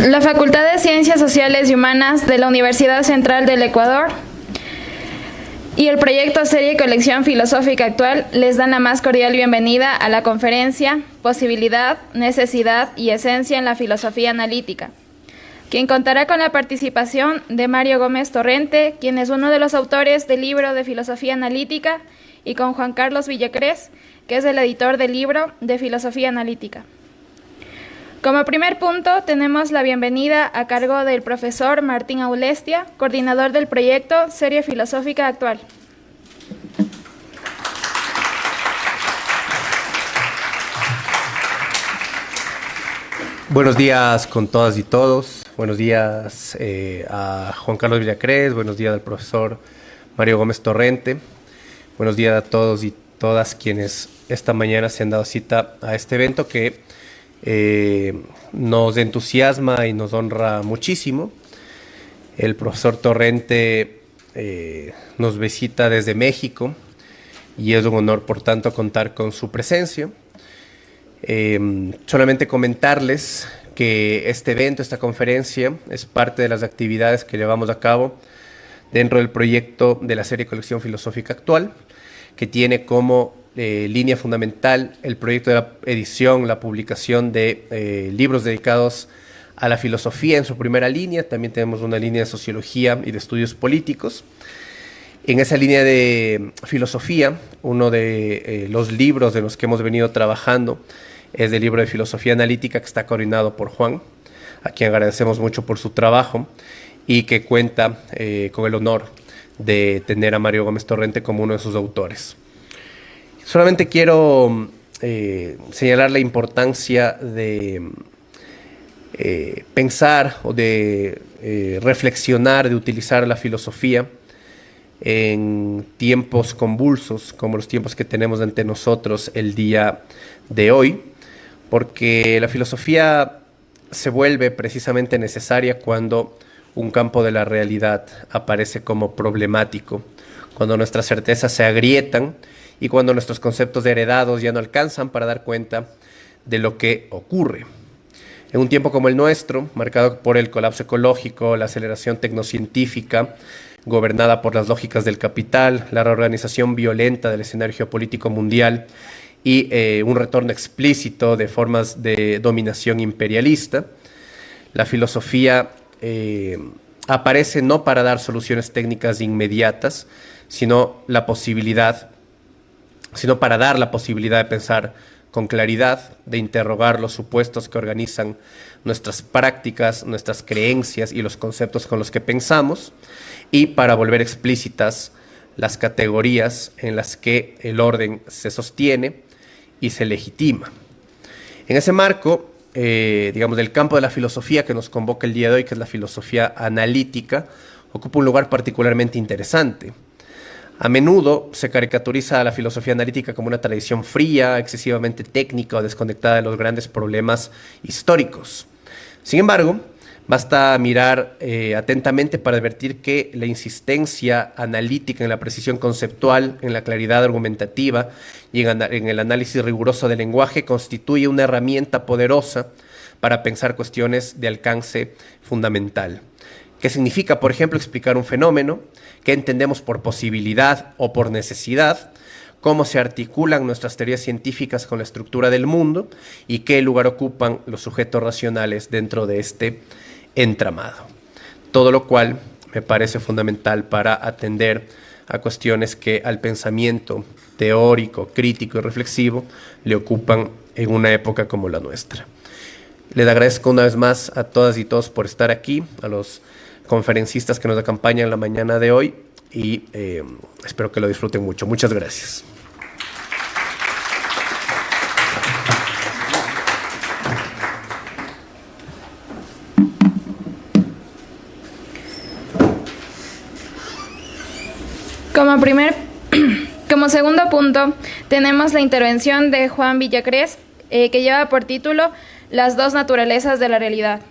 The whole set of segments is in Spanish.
La Facultad de Ciencias Sociales y Humanas de la Universidad Central del Ecuador y el proyecto Serie y Colección Filosófica Actual les dan la más cordial bienvenida a la conferencia Posibilidad, Necesidad y Esencia en la Filosofía Analítica, quien contará con la participación de Mario Gómez Torrente, quien es uno de los autores del libro de Filosofía Analítica, y con Juan Carlos Villacrés, que es el editor del libro de Filosofía Analítica. Como primer punto, tenemos la bienvenida a cargo del profesor Martín Aulestia, coordinador del proyecto Serie Filosófica Actual. Buenos días con todas y todos. Buenos días a Juan Carlos Villacrés, buenos días al profesor Mario Gómez Torrente. Buenos días a todos y todas quienes esta mañana se han dado cita a este evento que nos entusiasma y nos honra muchísimo. El profesor Torrente nos visita desde México y es un honor, por tanto, contar con su presencia. Solamente comentarles que este evento, esta conferencia, es parte de las actividades que llevamos a cabo dentro del proyecto de la serie Colección Filosófica Actual, que tiene como línea fundamental el proyecto de la edición, la publicación de libros dedicados a la filosofía en su primera línea. También tenemos una línea de sociología y de estudios políticos. En esa línea de filosofía, uno de los libros de los que hemos venido trabajando es el libro de Filosofía Analítica, que está coordinado por Juan, a quien agradecemos mucho por su trabajo y que cuenta con el honor de tener a Mario Gómez Torrente como uno de sus autores. Solamente quiero señalar la importancia de pensar o de reflexionar, de utilizar la filosofía en tiempos convulsos, como los tiempos que tenemos ante nosotros el día de hoy, porque la filosofía se vuelve precisamente necesaria cuando un campo de la realidad aparece como problemático, cuando nuestras certezas se agrietan y cuando nuestros conceptos heredados ya no alcanzan para dar cuenta de lo que ocurre. En un tiempo como el nuestro, marcado por el colapso ecológico, la aceleración tecnocientífica, gobernada por las lógicas del capital, la reorganización violenta del escenario geopolítico mundial y un retorno explícito de formas de dominación imperialista, la filosofía aparece no para dar soluciones técnicas inmediatas, sino para dar la posibilidad de pensar con claridad, de interrogar los supuestos que organizan nuestras prácticas, nuestras creencias y los conceptos con los que pensamos, y para volver explícitas las categorías en las que el orden se sostiene y se legitima. En ese marco, digamos, del campo de la filosofía que nos convoca el día de hoy, que es la filosofía analítica, ocupa un lugar particularmente interesante. A menudo se caricaturiza a la filosofía analítica como una tradición fría, excesivamente técnica o desconectada de los grandes problemas históricos. Sin embargo, basta mirar atentamente para advertir que la insistencia analítica en la precisión conceptual, en la claridad argumentativa y en el análisis riguroso del lenguaje constituye una herramienta poderosa para pensar cuestiones de alcance fundamental. ¿Qué significa, por ejemplo, explicar un fenómeno? ¿Qué entendemos por posibilidad o por necesidad? ¿Cómo se articulan nuestras teorías científicas con la estructura del mundo? ¿Y qué lugar ocupan los sujetos racionales dentro de este entramado? Todo lo cual me parece fundamental para atender a cuestiones que al pensamiento teórico, crítico y reflexivo le ocupan en una época como la nuestra. Les agradezco una vez más a todas y todos por estar aquí, a los conferencistas que nos acompañan la mañana de hoy y espero que lo disfruten mucho. Muchas gracias. Como segundo punto, tenemos la intervención de Juan Villacrés, que lleva por título Las dos naturalezas de la realidad.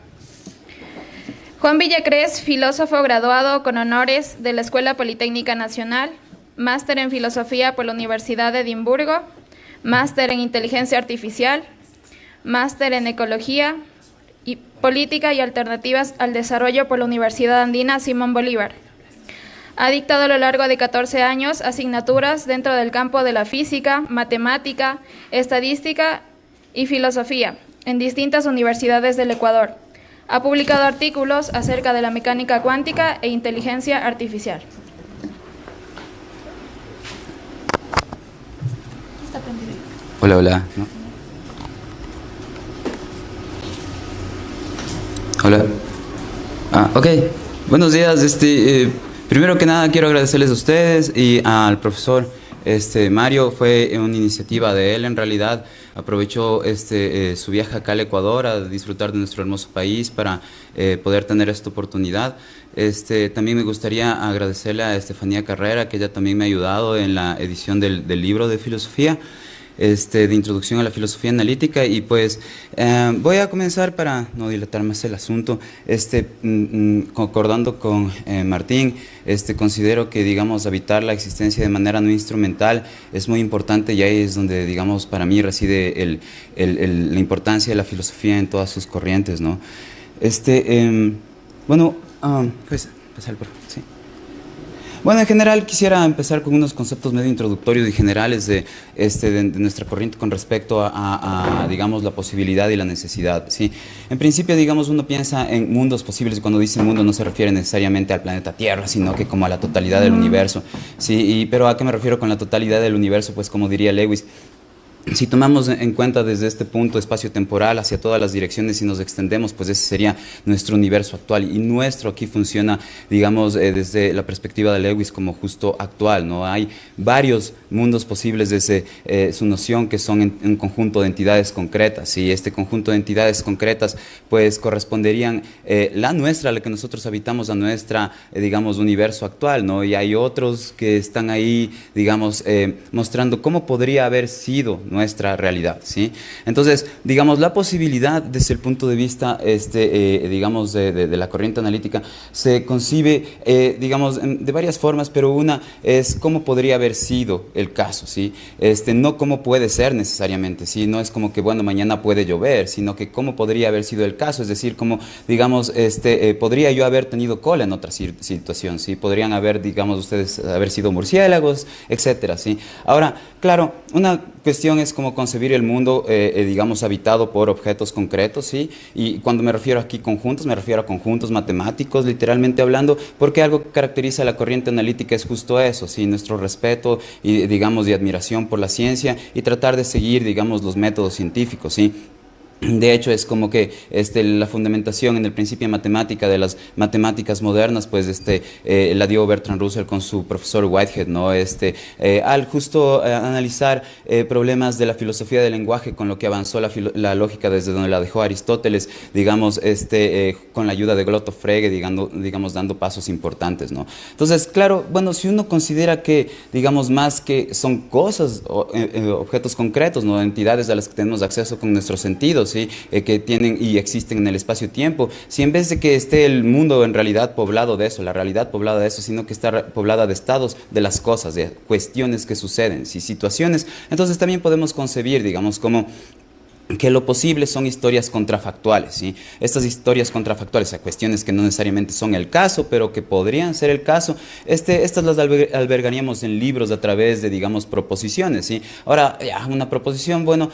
Juan Villacrés, filósofo graduado con honores de la Escuela Politécnica Nacional, máster en Filosofía por la Universidad de Edimburgo, máster en Inteligencia Artificial, máster en Ecología y Política y Alternativas al Desarrollo por la Universidad Andina Simón Bolívar. Ha dictado a lo largo de 14 años asignaturas dentro del campo de la física, matemática, estadística y filosofía en distintas universidades del Ecuador. Ha publicado artículos acerca de la mecánica cuántica e inteligencia artificial. Hola, hola. ¿No? Hola. Ok. Buenos días. Primero que nada quiero agradecerles a ustedes y al profesor Mario. Fue una iniciativa de él, en realidad. Aprovechó su viaje acá al Ecuador a disfrutar de nuestro hermoso país para poder tener esta oportunidad. También me gustaría agradecerle a Estefanía Carrera, que ella también me ha ayudado en la edición del libro de filosofía, de introducción a la filosofía analítica. Y pues voy a comenzar, para no dilatar más el asunto, concordando con Martín. Considero que, digamos, habitar la existencia de manera no instrumental es muy importante, y ahí es donde, digamos, para mí reside la importancia de la filosofía en todas sus corrientes, ¿no? Pues, pasar por favor, sí. Bueno, en general quisiera empezar con unos conceptos medio introductorios y generales de nuestra corriente con respecto a, digamos, la posibilidad y la necesidad, ¿sí? En principio, digamos, uno piensa en mundos posibles, y cuando dice mundo no se refiere necesariamente al planeta Tierra, sino que como a la totalidad del universo, ¿sí? Pero ¿a qué me refiero con la totalidad del universo? Pues como diría Lewis, si tomamos en cuenta desde este punto espacio-temporal hacia todas las direcciones y nos extendemos, pues ese sería nuestro universo actual. Y nuestro aquí funciona, digamos, desde la perspectiva de Lewis como justo actual, ¿no? Hay varios mundos posibles desde su noción, que son un conjunto de entidades concretas. Y este conjunto de entidades concretas pues corresponderían la nuestra, la que nosotros habitamos, a nuestra, digamos, universo actual, ¿no? Y hay otros que están ahí, digamos, mostrando cómo podría haber sido nuestra realidad, ¿sí? Entonces, digamos, la posibilidad desde el punto de vista, digamos, de la corriente analítica se concibe, digamos, de varias formas, pero una es cómo podría haber sido el caso, ¿sí? No cómo puede ser necesariamente, ¿sí? No es como que, bueno, mañana puede llover, sino que cómo podría haber sido el caso, es decir, cómo, digamos, podría yo haber tenido cola en otra situación, ¿sí? Podrían haber, digamos, ustedes haber sido murciélagos, etcétera, ¿sí? Ahora, claro, una cuestión es cómo concebir el mundo, digamos, habitado por objetos concretos, ¿sí? Y cuando me refiero aquí conjuntos, me refiero a conjuntos matemáticos, literalmente hablando, porque algo que caracteriza a la corriente analítica es justo eso, ¿sí? Nuestro respeto y, digamos, de admiración por la ciencia, y tratar de seguir, digamos, los métodos científicos, ¿sí? De hecho, es como que la fundamentación en el principio de matemática de las matemáticas modernas, pues la dio Bertrand Russell con su profesor Whitehead, ¿no? Al justo analizar problemas de la filosofía del lenguaje, con lo que avanzó la lógica desde donde la dejó Aristóteles, digamos, con la ayuda de Glotto Frege, digamos, dando pasos importantes, ¿no? Entonces, claro, bueno, si uno considera que, digamos, más que son cosas, objetos concretos, ¿no? Entidades a las que tenemos acceso con nuestros sentidos, ¿sí? Que tienen y existen en el espacio-tiempo, si en vez de que esté el mundo en realidad poblado de eso, la realidad poblada de eso, sino que está poblada de estados de las cosas, de cuestiones que suceden, ¿sí? Situaciones, entonces también podemos concebir, digamos, como que lo posible son historias contrafactuales, ¿sí? Estas historias contrafactuales, o sea, cuestiones que no necesariamente son el caso, pero que podrían ser el caso, estas las albergaríamos en libros a través de, digamos, proposiciones, ¿sí? Ahora, ya, una proposición, bueno,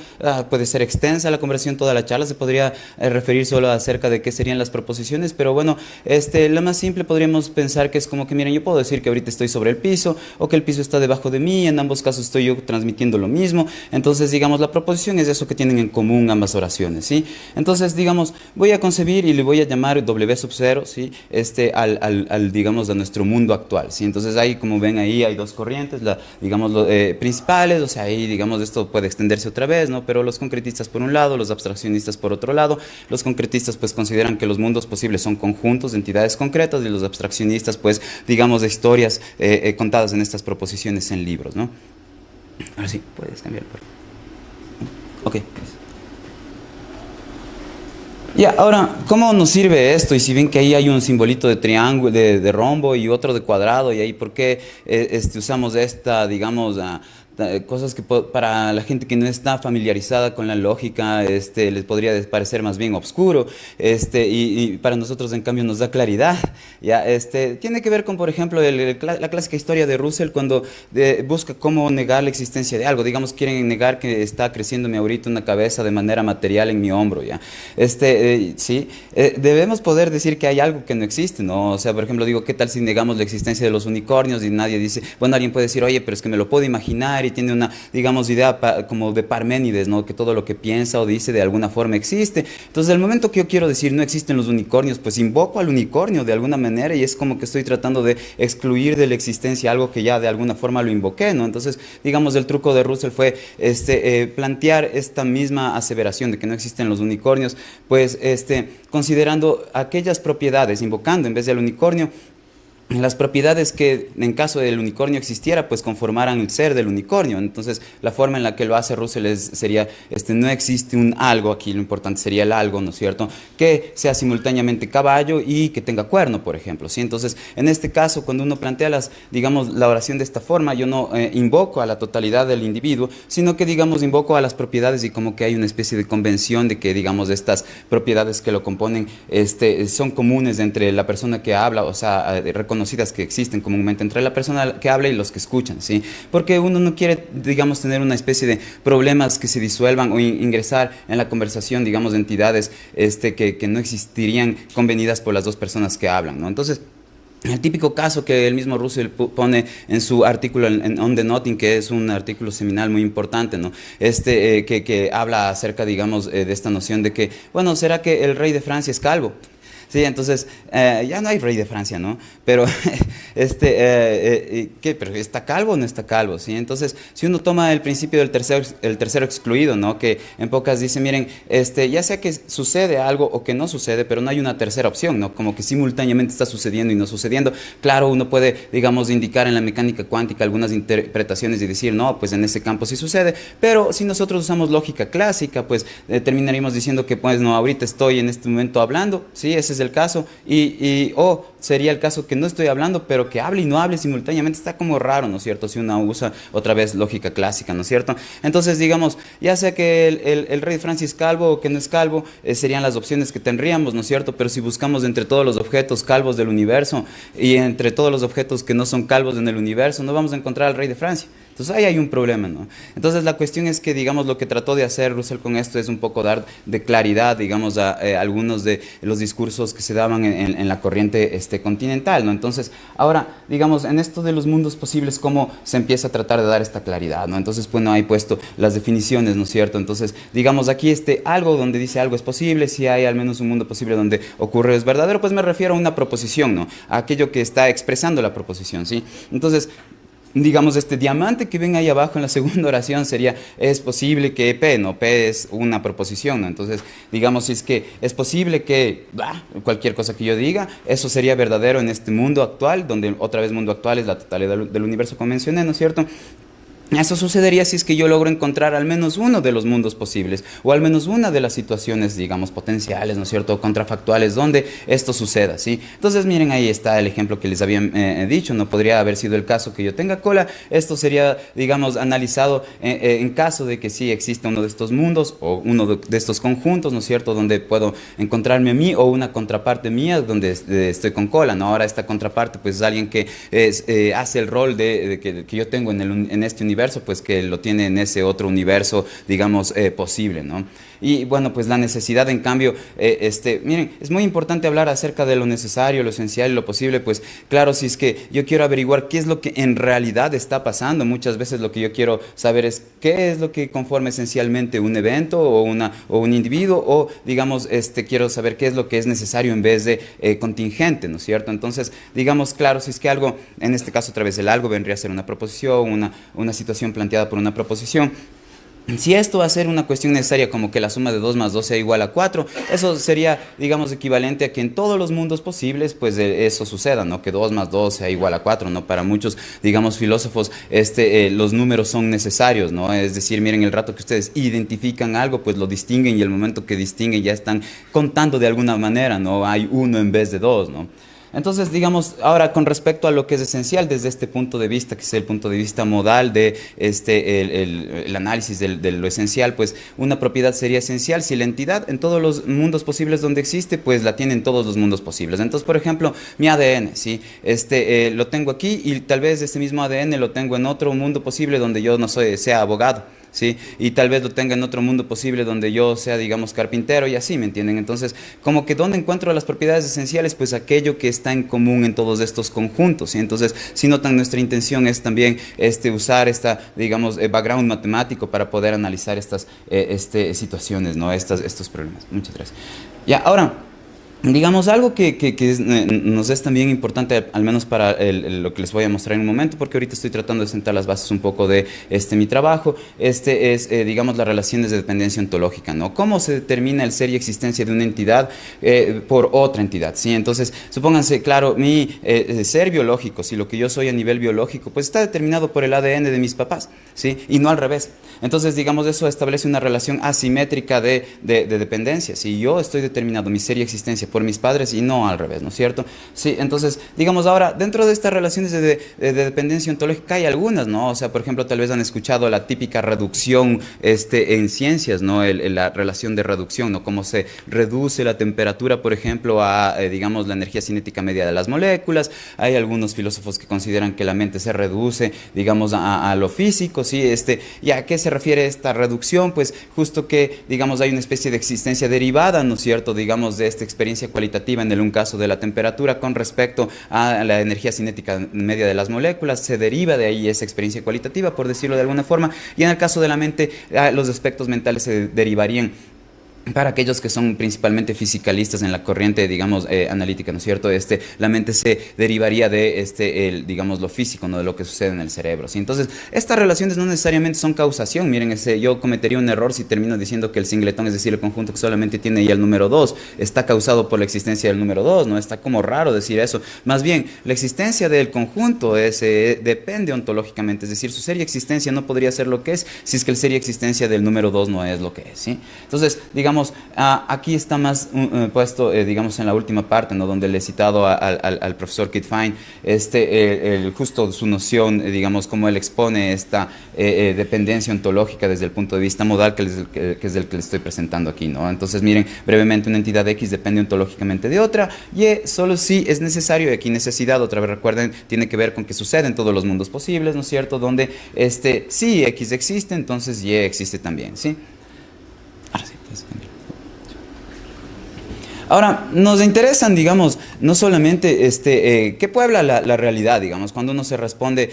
puede ser extensa la conversación, toda la charla se podría referir solo acerca de qué serían las proposiciones, pero bueno, la más simple podríamos pensar que es como que, miren, yo puedo decir que ahorita estoy sobre el piso, o que el piso está debajo de mí, en ambos casos estoy yo transmitiendo lo mismo. Entonces, digamos, la proposición es eso que tienen en común ambas oraciones, ¿sí? Entonces, digamos, voy a concebir y le voy a llamar W sub 0, ¿sí? Digamos, a nuestro mundo actual, ¿sí? Entonces, ahí, como ven, ahí hay dos corrientes, digamos, principales, o sea, ahí, digamos, esto puede extenderse otra vez, ¿no? Pero los concretistas por un lado, los abstraccionistas por otro lado. Los concretistas, pues, consideran que los mundos posibles son conjuntos de entidades concretas, y los abstraccionistas, pues, digamos, de historias contadas en estas proposiciones en libros, ¿no? Ahora sí, puedes cambiar, por favor. Ok. Ya, ahora, ¿cómo nos sirve esto? Y si ven que ahí hay un simbolito de triángulo, de rombo, y otro de cuadrado, y ahí, ¿por qué usamos esta, digamos, cosas que para la gente que no está familiarizada con la lógica, les podría parecer más bien obscuro, y para nosotros en cambio nos da claridad. Ya, tiene que ver con, por ejemplo, la clásica historia de Russell cuando busca cómo negar la existencia de algo. Digamos, quieren negar que está creciéndome ahorita una cabeza de manera material en mi hombro, ya. Sí, debemos poder decir que hay algo que no existe, ¿no? O sea, por ejemplo, digo, ¿qué tal si negamos la existencia de los unicornios y nadie dice, bueno, alguien puede decir, oye, pero es que me lo puedo imaginar y tiene una, digamos, idea como de Parménides, ¿no? Que todo lo que piensa o dice de alguna forma existe. Entonces, el momento que yo quiero decir no existen los unicornios, pues invoco al unicornio de alguna manera y es como que estoy tratando de excluir de la existencia algo que ya de alguna forma lo invoqué, ¿no? Entonces, digamos, el truco de Russell fue plantear esta misma aseveración de que no existen los unicornios, pues considerando aquellas propiedades, invocando en vez del unicornio las propiedades que en caso del unicornio existiera, pues conformaran el ser del unicornio. Entonces, la forma en la que lo hace Russell sería, no existe un algo, aquí lo importante sería el algo, ¿no es cierto?, que sea simultáneamente caballo y que tenga cuerno, por ejemplo, ¿sí? Entonces, en este caso, cuando uno plantea digamos, la oración de esta forma, yo no invoco a la totalidad del individuo, sino que, digamos, invoco a las propiedades y como que hay una especie de convención de que, digamos, estas propiedades que lo componen son comunes entre la persona que habla, o sea, reconocidas que existen comúnmente entre la persona que habla y los que escuchan, ¿sí? Porque uno no quiere, digamos, tener una especie de problemas que se disuelvan o ingresar en la conversación, digamos, de entidades que no existirían convenidas por las dos personas que hablan, ¿no? Entonces, el típico caso que el mismo Russell pone en su artículo en On the Nothing, que es un artículo seminal muy importante, ¿no? Que habla acerca, digamos, de esta noción de que, bueno, ¿será que el rey de Francia es calvo? Sí, entonces, ya no hay rey de Francia, ¿no? Pero, ¿qué? ¿Pero está calvo o no está calvo? ¿Sí? Entonces, si uno toma el principio del tercero excluido, ¿no? Que en pocas dice, miren, ya sea que sucede algo o que no sucede, pero no hay una tercera opción, ¿no? Como que simultáneamente está sucediendo y no sucediendo. Claro, uno puede, digamos, indicar en la mecánica cuántica algunas interpretaciones y decir, no, pues en ese campo sí sucede, pero si nosotros usamos lógica clásica, pues terminaríamos diciendo que, pues, no, ahorita estoy en este momento hablando, ¿sí? Ese es el caso, o sería el caso que no estoy hablando, pero que hable y no hable simultáneamente, está como raro, ¿no es cierto? Si uno usa otra vez lógica clásica, ¿no es cierto? Entonces, digamos, ya sea que el rey de Francia es calvo o que no es calvo, serían las opciones que tendríamos, ¿no es cierto? Pero si buscamos entre todos los objetos calvos del universo y entre todos los objetos que no son calvos en el universo, no vamos a encontrar al rey de Francia. Entonces ahí hay un problema, ¿no? Entonces la cuestión es que, digamos, lo que trató de hacer Russell con esto es un poco dar de claridad, digamos, a algunos de los discursos que se daban en la corriente continental, ¿no? Entonces, ahora, digamos, en esto de los mundos posibles, ¿cómo se empieza a tratar de dar esta claridad, ¿no? Entonces, bueno, ahí puesto las definiciones, ¿no es cierto? Entonces, digamos, aquí algo donde dice algo es posible, si hay al menos un mundo posible donde ocurre es verdadero, pues me refiero a una proposición, ¿no? A aquello que está expresando la proposición, ¿sí? Entonces, digamos, este diamante que ven ahí abajo en la segunda oración sería, es posible que P, no, P es una proposición, ¿no? Entonces, digamos, si es que es posible que, cualquier cosa que yo diga, eso sería verdadero en este mundo actual, donde otra vez mundo actual es la totalidad del universo como mencioné, ¿no es cierto? Eso sucedería si es que yo logro encontrar al menos uno de los mundos posibles o al menos una de las situaciones, digamos, potenciales, ¿no es cierto?, contrafactuales donde esto suceda, ¿sí? Entonces, miren, ahí está el ejemplo que les había dicho, no podría haber sido el caso que yo tenga cola, esto sería, digamos, analizado en caso de que sí exista uno de estos mundos o uno de estos conjuntos, ¿no es cierto?, donde puedo encontrarme a mí o una contraparte mía donde estoy con cola, ¿no? Ahora esta contraparte, pues, es alguien que hace el rol que yo tengo en este universo, pues que lo tiene en ese otro universo, digamos, posible, ¿no? Y bueno, pues la necesidad, en cambio, miren, es muy importante hablar acerca de lo necesario, lo esencial y lo posible, pues claro, si es que yo quiero averiguar qué es lo que en realidad está pasando, muchas veces lo que yo quiero saber es qué es lo que conforma esencialmente un evento o un individuo, o digamos, quiero saber qué es lo que es necesario en vez de contingente, ¿no es cierto? Entonces, digamos, claro, si es que algo, en este caso otra vez el algo vendría a ser una proposición, una situación planteada por una proposición. Si esto va a ser una cuestión necesaria, como que la suma de 2 más 2 sea igual a 4, eso sería, digamos, equivalente a que en todos los mundos posibles, pues eso suceda, ¿no? Que 2 más 2 sea igual a 4, ¿no? Para muchos, digamos, filósofos, los números son necesarios, ¿no? Es decir, miren, el rato que ustedes identifican algo, pues lo distinguen, y el momento que distinguen ya están contando de alguna manera, ¿no? Hay 1 en vez de 2, ¿no? Entonces, digamos, ahora con respecto a lo que es esencial desde este punto de vista, que es el punto de vista modal de el análisis de lo esencial, pues una propiedad sería esencial si la entidad en todos los mundos posibles donde existe, pues la tiene en todos los mundos posibles. Entonces, por ejemplo, mi ADN, ¿sí? Lo tengo aquí y tal vez este mismo ADN lo tengo en otro mundo posible donde yo no sea abogado, ¿sí? Y tal vez lo tenga en otro mundo posible donde yo sea, digamos, carpintero y así, ¿me entienden? Entonces, como que ¿dónde encuentro las propiedades esenciales? Pues aquello que está en común en todos estos conjuntos, ¿sí? Entonces, si notan, nuestra intención es también usar digamos, background matemático para poder analizar estas situaciones, ¿no? Estos problemas. Muchas gracias. Ya, ahora, digamos, algo que nos es también importante, al menos para lo que les voy a mostrar en un momento, porque ahorita estoy tratando de sentar las bases un poco de mi trabajo, digamos, las relaciones de dependencia ontológica, ¿no? ¿Cómo se determina el ser y existencia de una entidad por otra entidad, ¿sí? Entonces, supónganse, claro, mi ser biológico, si lo que yo soy a nivel biológico, pues está determinado por el ADN de mis papás, ¿sí? Y no al revés. Entonces, digamos, eso establece una relación asimétrica de dependencia. Si yo estoy determinado, mi ser y existencia, por mis padres y no al revés, ¿no es cierto? Sí, entonces, digamos ahora, dentro de estas relaciones de dependencia ontológica hay algunas, ¿no? O sea, por ejemplo, tal vez han escuchado la típica reducción en ciencias, ¿no? La relación de reducción, ¿no? Cómo se reduce la temperatura, por ejemplo, a, digamos, la energía cinética media de las moléculas. Hay algunos filósofos que consideran que la mente se reduce, digamos, a lo físico, ¿sí? ¿Y a qué se refiere esta reducción? Pues justo que, digamos, hay una especie de existencia derivada, ¿no es cierto?, digamos, de esta experiencia cualitativa en un caso de la temperatura con respecto a la energía cinética media de las moléculas, se deriva de ahí esa experiencia cualitativa, por decirlo de alguna forma, y en el caso de la mente, los aspectos mentales se derivarían para aquellos que son principalmente fisicalistas en la corriente, digamos, analítica, ¿no es cierto? La mente se derivaría de, digamos, lo físico, ¿no? De lo que sucede en el cerebro, ¿sí? Entonces, estas relaciones no necesariamente son causación. Miren, yo cometería un error si termino diciendo que el singletón, es decir, el conjunto que solamente tiene ahí el número 2, está causado por la existencia del número 2, ¿no? Está como raro decir eso. Más bien, la existencia del conjunto depende ontológicamente, es decir, su ser y existencia no podría ser lo que es si es que el ser y existencia del número 2 no es lo que es, ¿sí? Entonces, digamos, aquí está más puesto, digamos, en la última parte, ¿no? Donde le he citado al profesor Kit Fine, justo su noción, digamos, cómo él expone esta dependencia ontológica desde el punto de vista modal, que es el que le estoy presentando aquí, ¿no? Entonces, miren, brevemente, una entidad X depende ontológicamente de otra, y solo si es necesario, y aquí necesidad, otra vez recuerden, tiene que ver con que sucede en todos los mundos posibles, ¿no es cierto? Donde si X existe, entonces Y existe también, ¿sí? Ahora sí, pues, ahora, nos interesan, digamos, no solamente qué puebla la realidad, digamos, cuando uno se responde,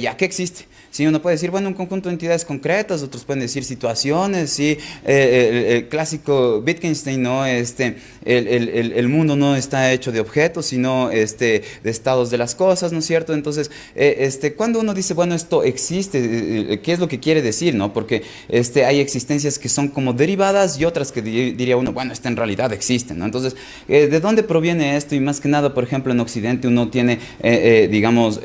ya, ¿qué existe? Sí, uno puede decir, bueno, un conjunto de entidades concretas, otros pueden decir situaciones, sí, el clásico Wittgenstein, ¿no? El mundo no está hecho de objetos, sino de estados de las cosas, ¿no es cierto? Entonces, cuando uno dice, bueno, esto existe, ¿qué es lo que quiere decir, no? Porque hay existencias que son como derivadas y otras que diría uno, bueno, en realidad existen, ¿no? Entonces, ¿de dónde proviene esto? Y más que nada, por ejemplo, en Occidente uno tiene, digamos,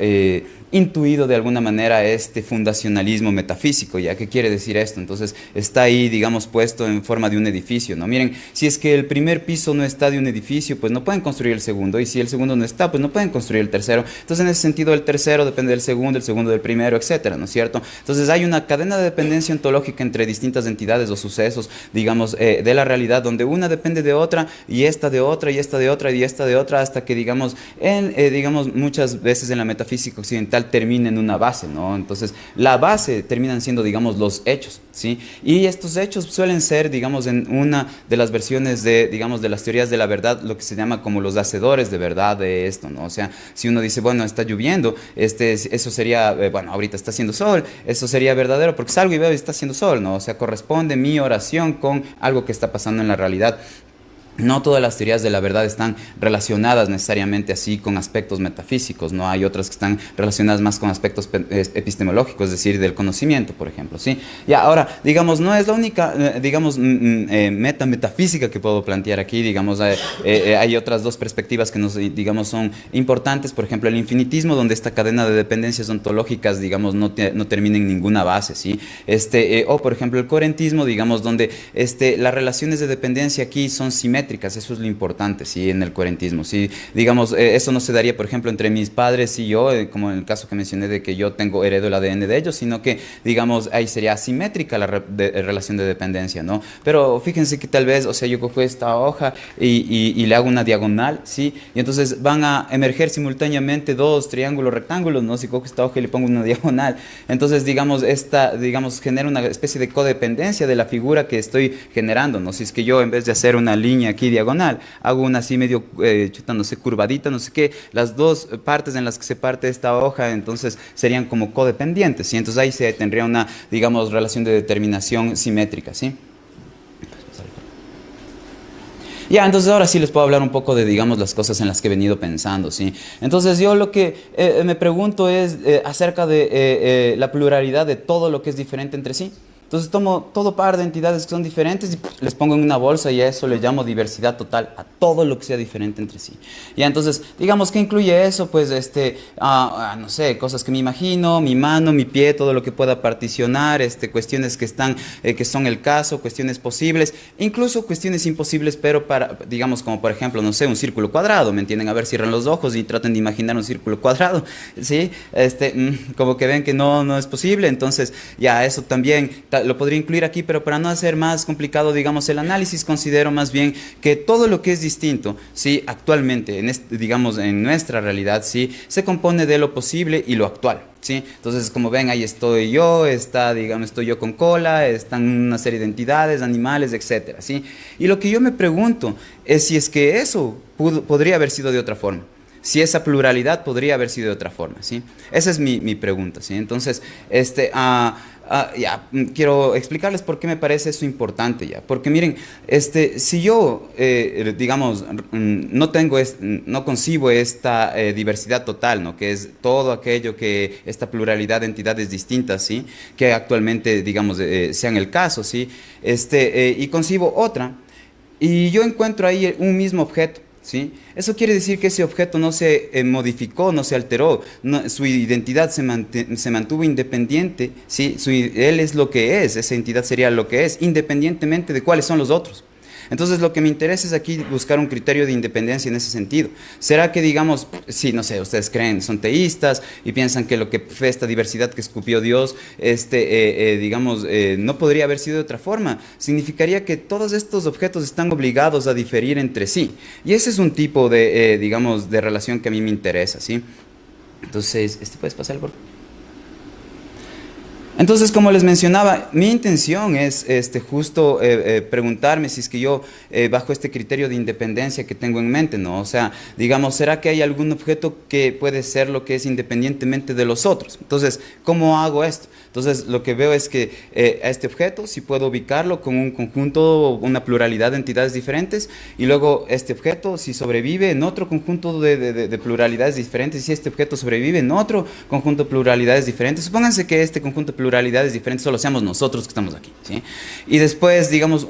intuido de alguna manera fundacionalismo metafísico. ¿Ya qué quiere decir esto? Entonces está ahí, digamos, puesto en forma de un edificio, ¿no? Miren, si es que el primer piso no está de un edificio, pues no pueden construir el segundo, y si el segundo no está, pues no pueden construir el tercero. Entonces, en ese sentido, el tercero depende del segundo del primero, etcétera, ¿no es cierto? Entonces hay una cadena de dependencia ontológica entre distintas entidades o sucesos, digamos, de la realidad, donde una depende de otra, y esta de otra, y esta de otra, y esta de otra, hasta que, digamos, digamos, muchas veces en la metafísica occidental termina en una base, ¿no? Entonces, la base terminan siendo, digamos, los hechos, ¿sí? Y estos hechos suelen ser, digamos, en una de las versiones digamos, de las teorías de la verdad, lo que se llama como los hacedores de verdad de esto, ¿no? O sea, si uno dice, bueno, está lloviendo, eso sería, bueno, ahorita está haciendo sol, eso sería verdadero porque salgo y veo y está haciendo sol, ¿no? O sea, corresponde mi oración con algo que está pasando en la realidad. No todas las teorías de la verdad están relacionadas necesariamente así con aspectos metafísicos, ¿no? Hay otras que están relacionadas más con aspectos epistemológicos, es decir, del conocimiento, por ejemplo, ¿sí? Ya, ahora, digamos, no es la única, digamos, metafísica que puedo plantear aquí, digamos, hay otras dos perspectivas que digamos, son importantes, por ejemplo, el infinitismo, donde esta cadena de dependencias ontológicas, digamos, no termina en ninguna base, ¿sí? O, por ejemplo, el coherentismo, digamos, donde las relaciones de dependencia aquí son simétricas, simétricas, eso es lo importante, ¿sí? En el coherentismo, ¿sí? Digamos, eso no se daría, por ejemplo, entre mis padres y yo, como en el caso que mencioné de que yo heredo el ADN de ellos, sino que, digamos, ahí sería asimétrica la relación de dependencia, ¿no? Pero fíjense que tal vez, o sea, yo cojo esta hoja y le hago una diagonal, ¿sí? Y entonces van a emerger simultáneamente dos triángulos rectángulos, ¿no? Si cojo esta hoja y le pongo una diagonal, entonces, digamos, genera una especie de codependencia de la figura que estoy generando, ¿no? Si es que yo, en vez de hacer una línea aquí diagonal, hago una así medio, no sé, curvadita, no sé qué, las dos partes en las que se parte esta hoja, entonces serían como codependientes, ¿sí? Entonces ahí se tendría una, digamos, relación de determinación simétrica, ¿sí? Ya, entonces ahora sí les puedo hablar un poco de, digamos, las cosas en las que he venido pensando, ¿sí? Entonces yo lo que me pregunto es acerca de la pluralidad de todo lo que es diferente entre sí. Entonces tomo todo par de entidades que son diferentes y les pongo en una bolsa y a eso le llamo diversidad total, a todo lo que sea diferente entre sí. Ya, entonces, digamos, ¿qué incluye eso? Pues, no sé, cosas que me imagino, mi mano, mi pie, todo lo que pueda particionar, cuestiones que están, que son el caso, cuestiones posibles, incluso cuestiones imposibles, pero para, digamos, como por ejemplo, no sé, un círculo cuadrado, ¿me entienden? A ver, cierran los ojos y traten de imaginar un círculo cuadrado, ¿sí? Como que ven que no es posible, entonces, ya, eso también lo podría incluir aquí, pero para no hacer más complicado, digamos, el análisis, considero más bien que todo lo que es distinto, ¿sí? Actualmente, digamos, en nuestra realidad, ¿sí? Se compone de lo posible y lo actual, ¿sí? Entonces, como ven, ahí estoy yo, digamos, estoy yo con cola, están una serie de entidades, animales, etcétera, ¿sí? Y lo que yo me pregunto es si es que eso podría haber sido de otra forma. Si esa pluralidad podría haber sido de otra forma, ¿sí? Esa es mi pregunta, ¿sí? Entonces, quiero explicarles por qué me parece eso importante ya. Porque miren, si yo, digamos, no concibo esta diversidad total, ¿no? Que es todo aquello esta pluralidad de entidades distintas, ¿sí? Que actualmente, digamos, sean el caso, ¿sí? Y concibo otra, y yo encuentro ahí un mismo objeto, ¿sí? Eso quiere decir que ese objeto no se modificó, no se alteró, su identidad se mantuvo independiente, ¿sí? Él es lo que es, esa entidad sería lo que es, independientemente de cuáles son los otros. Entonces lo que me interesa es aquí buscar un criterio de independencia en ese sentido. ¿Será que, digamos, sí, no sé, ustedes creen, son teístas y piensan que lo que fue esta diversidad que escupió Dios, digamos, no podría haber sido de otra forma? Significaría que todos estos objetos están obligados a diferir entre sí. Y ese es un tipo de, digamos, de relación que a mí me interesa, ¿sí? Entonces, ¿puedes pasar por...? Entonces, como les mencionaba, mi intención es justo preguntarme si es que yo, bajo este criterio de independencia que tengo en mente, ¿no? O sea, digamos, ¿será que hay algún objeto que puede ser lo que es independientemente de los otros? Entonces, ¿cómo hago esto? Entonces, lo que veo es que a este objeto, si puedo ubicarlo con un conjunto, una pluralidad de entidades diferentes, y luego este objeto, si sobrevive en otro conjunto de pluralidades diferentes, si este objeto sobrevive en otro conjunto de pluralidades diferentes, supónganse que este conjunto de pluralidades diferentes solo seamos nosotros que estamos aquí, ¿sí? Y después, digamos,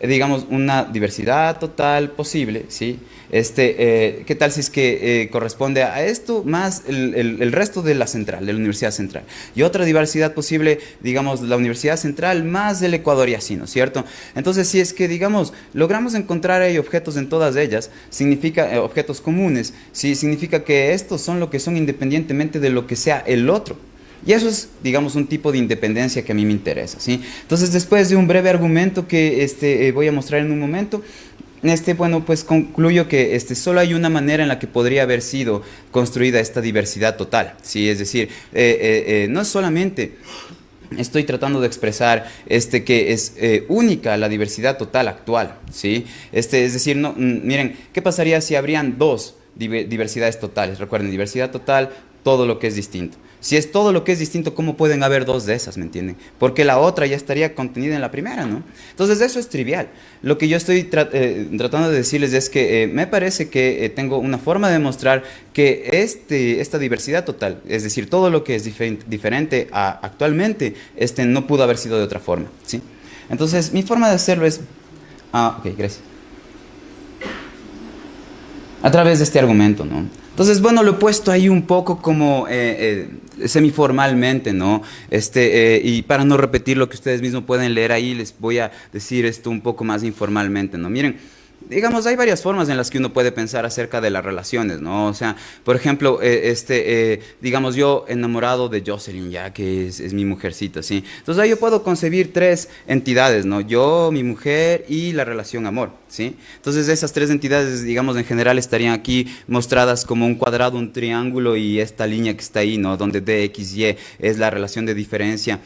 digamos, una diversidad total posible, ¿sí? ¿Qué tal si es que corresponde a esto más el resto de la central, de la Universidad Central? Y otra diversidad posible, digamos, la Universidad Central más el Ecuador y así, ¿no es cierto? Entonces, si es que, digamos, logramos encontrar ahí objetos en todas ellas, significa, objetos comunes, ¿sí? Significa que estos son lo que son independientemente de lo que sea el otro. Y eso es, digamos, un tipo de independencia que a mí me interesa, ¿sí? Entonces, después de un breve argumento que voy a mostrar en un momento, bueno, pues concluyo que solo hay una manera en la que podría haber sido construida esta diversidad total, ¿sí? Es decir, no solamente estoy tratando de expresar que es única la diversidad total actual, ¿sí? Es decir, no, miren, ¿qué pasaría si habrían dos diversidades totales? Recuerden, diversidad total, todo lo que es distinto. Si es todo lo que es distinto, ¿cómo pueden haber dos de esas, me entienden? Porque la otra ya estaría contenida en la primera, ¿no? Entonces eso es trivial. Lo que yo estoy tratando de decirles es que me parece que tengo una forma de mostrar que esta diversidad total, es decir, todo lo que es diferente actualmente, no pudo haber sido de otra forma, ¿sí? Entonces mi forma de hacerlo es... ok, gracias. A través de este argumento, ¿no? Entonces, bueno, lo he puesto ahí un poco como semiformalmente, ¿no? Y para no repetir lo que ustedes mismos pueden leer ahí, les voy a decir esto un poco más informalmente, ¿no? Miren, Digamos, hay varias formas en las que uno puede pensar acerca de las relaciones, ¿no? O sea, por ejemplo, digamos, yo enamorado de Jocelyn, ya que es mi mujercita, ¿sí? Entonces ahí yo puedo concebir tres entidades, ¿no? Yo, mi mujer y la relación amor, ¿sí? Entonces esas tres entidades, digamos, en general estarían aquí mostradas como un cuadrado, un triángulo y esta línea que está ahí, ¿no? Donde D, X, Y es la relación de diferencia,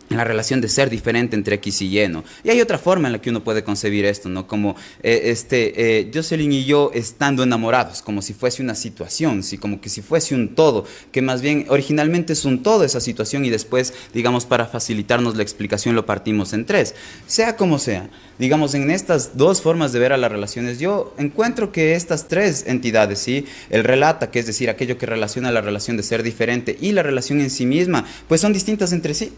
la relación de ser diferente entre X y Y, ¿no? Y hay otra forma en la que uno puede concebir esto, ¿no? Como Jocelyn y yo estando enamorados, como si fuese una situación, ¿sí? Como que si fuese un todo, que más bien originalmente es un todo esa situación y después, digamos, para facilitarnos la explicación lo partimos en tres. Sea como sea, digamos, en estas dos formas de ver a las relaciones, yo encuentro que estas tres entidades, ¿sí? El relata, que es decir, aquello que relaciona la relación de ser diferente y la relación en sí misma, pues son distintas entre sí.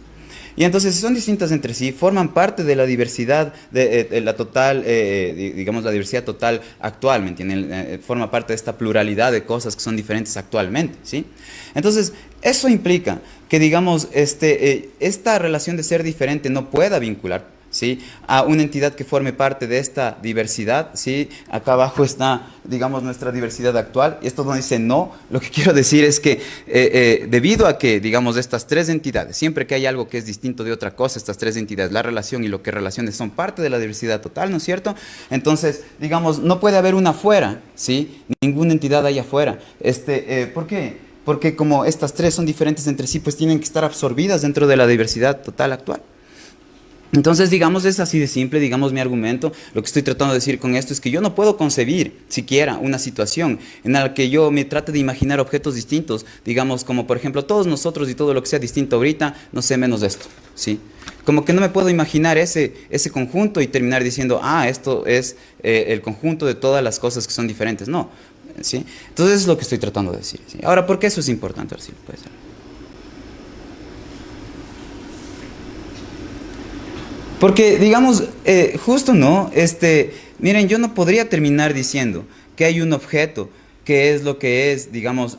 Y entonces, si son distintas entre sí, forman parte de la diversidad, de la total, digamos, la diversidad total actual, ¿me entienden? Forma parte de esta pluralidad de cosas que son diferentes actualmente, ¿sí? Entonces, eso implica que, digamos, esta relación de ser diferente no pueda vincular, ¿sí?, a una entidad que forme parte de esta diversidad, ¿sí? Acá abajo está, digamos, nuestra diversidad actual, y esto no dice no, lo que quiero decir es que debido a que, digamos, estas tres entidades, siempre que hay algo que es distinto de otra cosa, estas tres entidades, la relación y lo que relaciones son parte de la diversidad total, ¿no es cierto? Entonces, digamos, no puede haber una afuera, ¿sí? Ninguna entidad ahí afuera. ¿Por qué? Porque como estas tres son diferentes entre sí, pues tienen que estar absorbidas dentro de la diversidad total actual. Entonces, digamos, es así de simple, digamos, mi argumento. Lo que estoy tratando de decir con esto es que yo no puedo concebir siquiera una situación en la que yo me trate de imaginar objetos distintos, digamos, como por ejemplo todos nosotros y todo lo que sea distinto ahorita, no sé, menos esto, ¿sí? Como que no me puedo imaginar ese conjunto y terminar diciendo, esto es el conjunto de todas las cosas que son diferentes, no, ¿sí? Entonces, eso es lo que estoy tratando de decir, ¿sí? Ahora, ¿por qué eso es importante? A ver si lo puedes hacer. Porque, digamos, justo no, miren, yo no podría terminar diciendo que hay un objeto que es lo que es, digamos,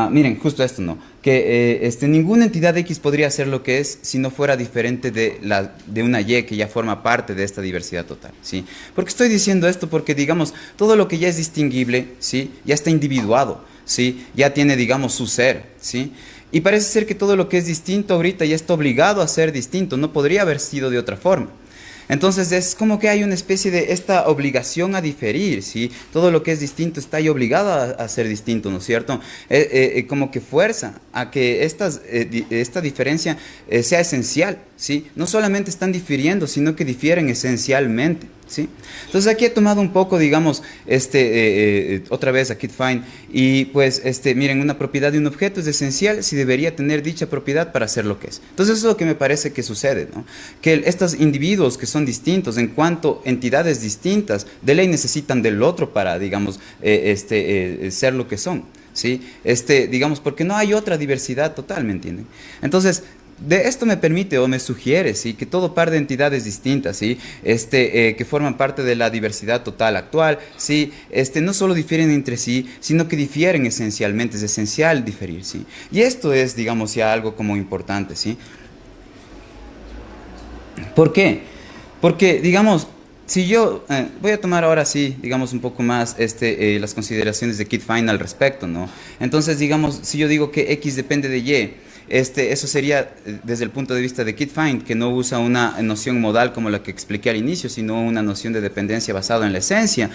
miren, justo esto no, que ninguna entidad X podría ser lo que es si no fuera diferente de una Y que ya forma parte de esta diversidad total, ¿sí? ¿Por qué estoy diciendo esto? Porque, digamos, todo lo que ya es distinguible, ¿sí?, ya está individuado, ¿sí?, ya tiene, digamos, su ser, ¿sí? Y parece ser que todo lo que es distinto ahorita ya está obligado a ser distinto, no podría haber sido de otra forma. Entonces es como que hay una especie de esta obligación a diferir, ¿sí? Todo lo que es distinto está ahí obligado a ser distinto, ¿no es cierto? Como que fuerza a que esta diferencia sea esencial, ¿sí? No solamente están difiriendo, sino que difieren esencialmente, ¿sí? Entonces aquí he tomado un poco, digamos, otra vez a Kit Fine, y pues, miren, una propiedad de un objeto es esencial si debería tener dicha propiedad para ser lo que es. Entonces eso es lo que me parece que sucede, ¿no? Que estos individuos que son distintos en cuanto entidades distintas, de ley necesitan del otro para, digamos, ser lo que son, ¿sí? Digamos, porque no hay otra diversidad total, ¿me entienden? Entonces, de esto me permite o me sugiere, ¿sí?, que todo par de entidades distintas, ¿sí?, que forman parte de la diversidad total actual, ¿sí?, no solo difieren entre sí, sino que difieren esencialmente, es esencial diferir, ¿sí? Y esto es, digamos, ya algo como importante, ¿sí? ¿Por qué? Porque, digamos, si yo voy a tomar ahora sí, digamos, un poco más las consideraciones de Kit Fine al respecto, ¿no? Entonces, digamos, si yo digo que X depende de Y, eso sería desde el punto de vista de Kit Fine, que no usa una noción modal como la que expliqué al inicio, sino una noción de dependencia basada en la esencia.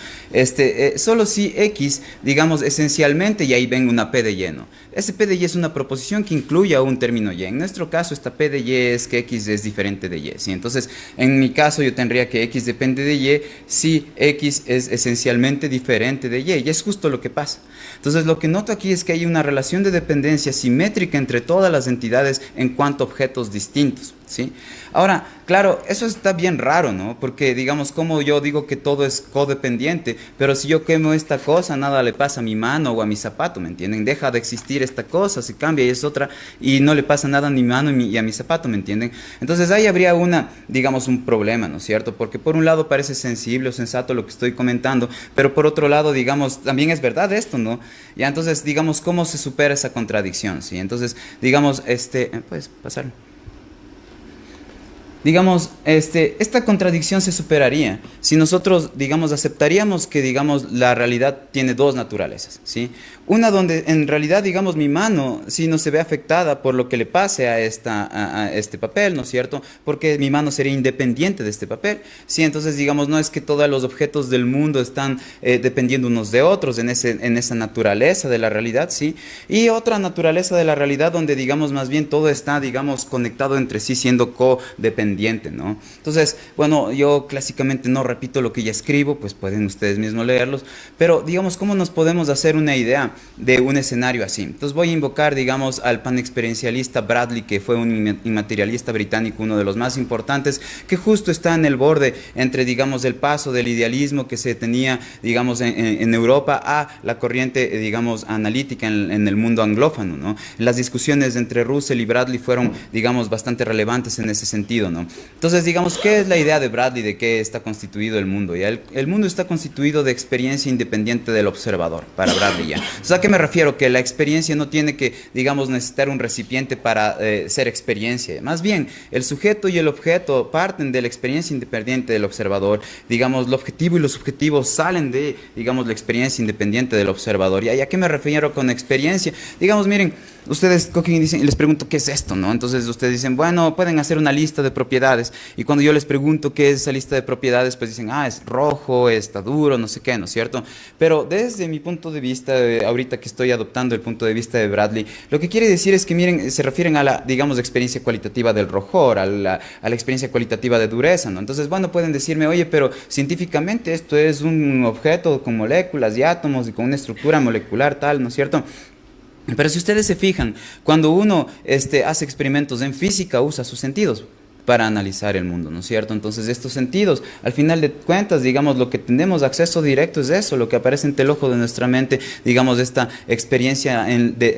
Solo si X, digamos, esencialmente, y ahí ven una P de Y, ¿no? Ese P de Y es una proposición que incluye a un término Y. En nuestro caso, esta P de Y es que X es diferente de Y, ¿sí? Entonces, en mi caso, yo tendría que X depende de Y si X es esencialmente diferente de Y, y es justo lo que pasa. Entonces, lo que noto aquí es que hay una relación de dependencia simétrica entre todas las entidades en cuanto a objetos distintos, ¿sí? Ahora, claro, eso está bien raro, ¿no? Porque, digamos, como yo digo que todo es codependiente, pero si yo quemo esta cosa, nada le pasa a mi mano o a mi zapato, ¿me entienden? Deja de existir esta cosa, se cambia y es otra, y no le pasa nada a mi mano y a mi zapato, ¿me entienden? Entonces ahí habría digamos, un problema, ¿no es cierto? Porque por un lado parece sensible o sensato lo que estoy comentando, pero por otro lado, digamos, también es verdad esto, ¿no? Ya, entonces, digamos, ¿cómo se supera esa contradicción, sí? Entonces, digamos, puedes pasarlo. digamos, esta contradicción se superaría si nosotros, digamos, aceptaríamos que, digamos, la realidad tiene dos naturalezas, ¿sí? Una donde en realidad, digamos, mi mano sí no se ve afectada por lo que le pase a este papel, ¿no es cierto? Porque mi mano sería independiente de este papel, ¿sí? Entonces, digamos, no es que todos los objetos del mundo están dependiendo unos de otros en esa naturaleza de la realidad, ¿sí? Y otra naturaleza de la realidad donde, digamos, más bien todo está, digamos, conectado entre sí, siendo codependiente, ¿no? Entonces, bueno, yo clásicamente no repito lo que ya escribo, pues pueden ustedes mismos leerlos, pero, digamos, ¿cómo nos podemos hacer una idea de un escenario así? Entonces voy a invocar, digamos, al panexperiencialista Bradley, que fue un inmaterialista británico, uno de los más importantes, que justo está en el borde entre, digamos, el paso del idealismo que se tenía, digamos, en Europa a la corriente, digamos, analítica en el mundo anglófono, ¿no? Las discusiones entre Russell y Bradley fueron, digamos, bastante relevantes en ese sentido, ¿no? Entonces, digamos, ¿qué es la idea de Bradley de qué está constituido el mundo? ¿Ya? El mundo está constituido de experiencia independiente del observador, para Bradley, ¿ya? O sea, ¿a qué me refiero? Que la experiencia no tiene que, digamos, necesitar un recipiente para ser experiencia. Más bien, el sujeto y el objeto parten de la experiencia independiente del observador. Digamos, lo objetivo y lo subjetivo salen de, digamos, la experiencia independiente del observador. ¿Y a qué me refiero con experiencia? Digamos, miren, ustedes cogen y dicen, y les pregunto qué es esto, ¿no? Entonces ustedes dicen, bueno, pueden hacer una lista de propiedades. Y cuando yo les pregunto qué es esa lista de propiedades, pues dicen, es rojo, está duro, no sé qué, ¿no es cierto? Pero desde mi punto de vista, ahorita que estoy adoptando el punto de vista de Bradley, lo que quiere decir es que, miren, se refieren a la, digamos, experiencia cualitativa del rojor, a la experiencia cualitativa de dureza, ¿no? Entonces, bueno, pueden decirme, oye, pero científicamente esto es un objeto con moléculas y átomos y con una estructura molecular tal, ¿no es cierto? Pero si ustedes se fijan, cuando uno hace experimentos en física, usa sus sentidos para analizar el mundo, ¿no es cierto? Entonces estos sentidos, al final de cuentas, digamos, lo que tenemos acceso directo es eso, lo que aparece ante el ojo de nuestra mente, digamos, esta experiencia